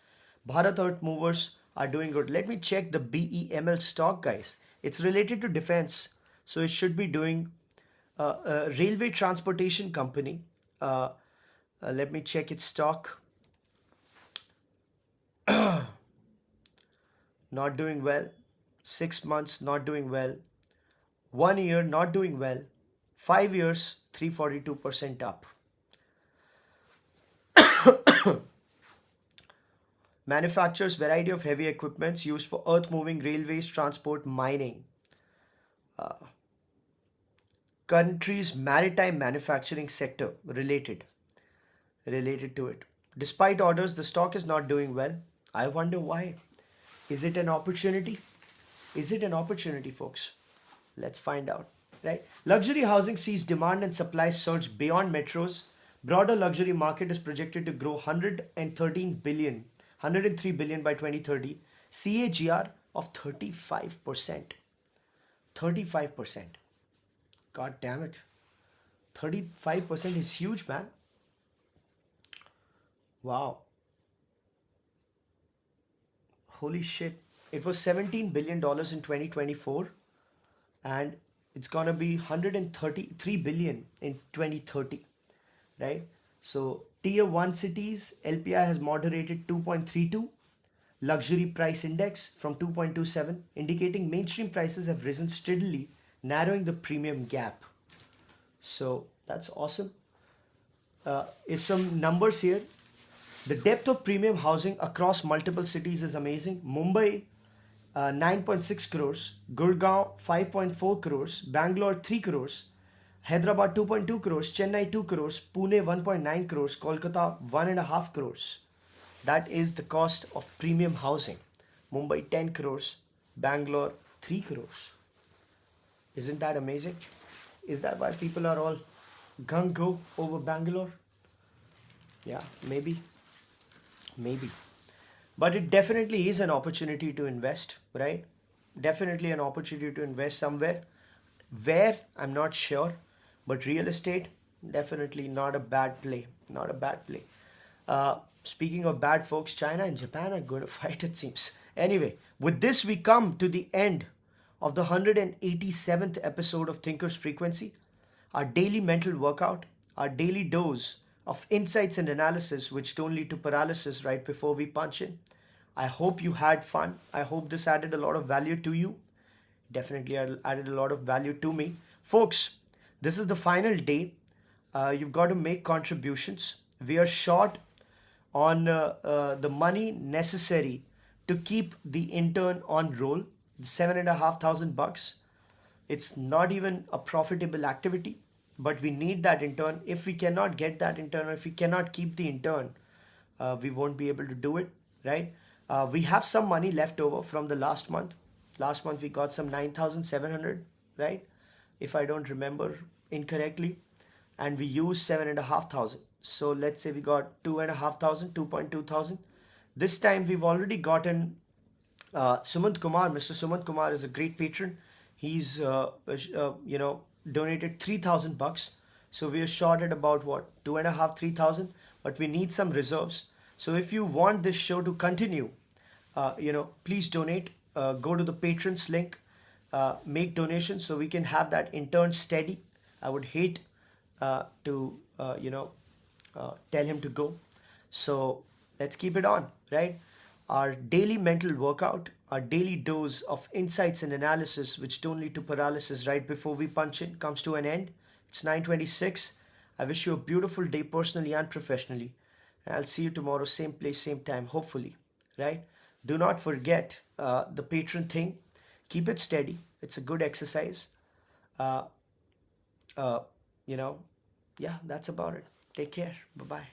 Bharat Earth Movers are doing good. Let me check the BEML stock, guys. It's related to defense, so it should be doing railway transportation company. Let me check its stock. not doing well. 6 months, not doing well. 1 year, not doing well. 5 years, 342% up. Manufactures variety of heavy equipments used for earth moving, railways, transport, mining. Country's maritime manufacturing sector related to it. Despite orders, the stock is not doing well. I wonder why. Is it an opportunity? Is it an opportunity, folks? Let's find out. Right? Luxury housing sees demand and supply surge beyond metros. Broader luxury market is projected to grow 103 billion by 2030. CAGR of 35%. 35%. God damn it. 35% is huge, man. Wow. Holy shit. It was $17 billion in 2024 and it's gonna be 133 billion in 2030, right? So tier 1 cities, LPI has moderated 2.32, luxury price index from 2.27, indicating mainstream prices have risen steadily, narrowing the premium gap. So that's awesome. If some numbers here, the depth of premium housing across multiple cities is amazing. Mumbai, 9.6 crores, Gurgaon 5.4 crores, Bangalore 3 crores, Hyderabad 2.2 crores, Chennai 2 crores, Pune 1.9 crores, Kolkata 1.5 crores. That is the cost of premium housing. Mumbai 10 crores, Bangalore 3 crores. Isn't that amazing? Is that why people are all gung-ho over Bangalore? Yeah, maybe. But it definitely is an opportunity to invest, right? Definitely an opportunity to invest somewhere. Where, I'm not sure. But real estate, definitely not a bad play. Not a bad play. Speaking of bad folks, China and Japan are going to fight, it seems. Anyway, with this we come to the end of the 187th episode of Thinker's Frequency. Our daily mental workout, our daily dose of insights and analysis which don't lead to paralysis right before we punch in. I hope you had fun. I hope this added a lot of value to you. Definitely added a lot of value to me. Folks, this is the final day. You've got to make contributions. We are short on the money necessary to keep the intern on roll. $7,500. It's not even a profitable activity, but we need that intern. If we cannot get that intern, or if we cannot keep the intern, we won't be able to do it, right? We have some money left over from the last month. Last month we got some 9,700, right? If I don't remember incorrectly, and we used 7,500. So let's say we got 2,500, 2,200. This time we've already gotten Sumanth Kumar. Mr. Sumanth Kumar is a great patron. He's donated $3,000. So we are short at about what, 2.5, 3,000. But we need some reserves. So if you want this show to continue, please donate. Go to the patrons link, make donations so we can have that intern steady. I would hate to tell him to go. So let's keep it on, right? Our daily mental workout, our daily dose of insights and analysis which don't lead to paralysis right before we punch in comes to an end. It's 9:26. I wish you a beautiful day personally and professionally. And I'll see you tomorrow, same place, same time, hopefully, right? Do not forget the patron thing. Keep it steady. It's a good exercise. Yeah, that's about it. Take care. Bye-bye.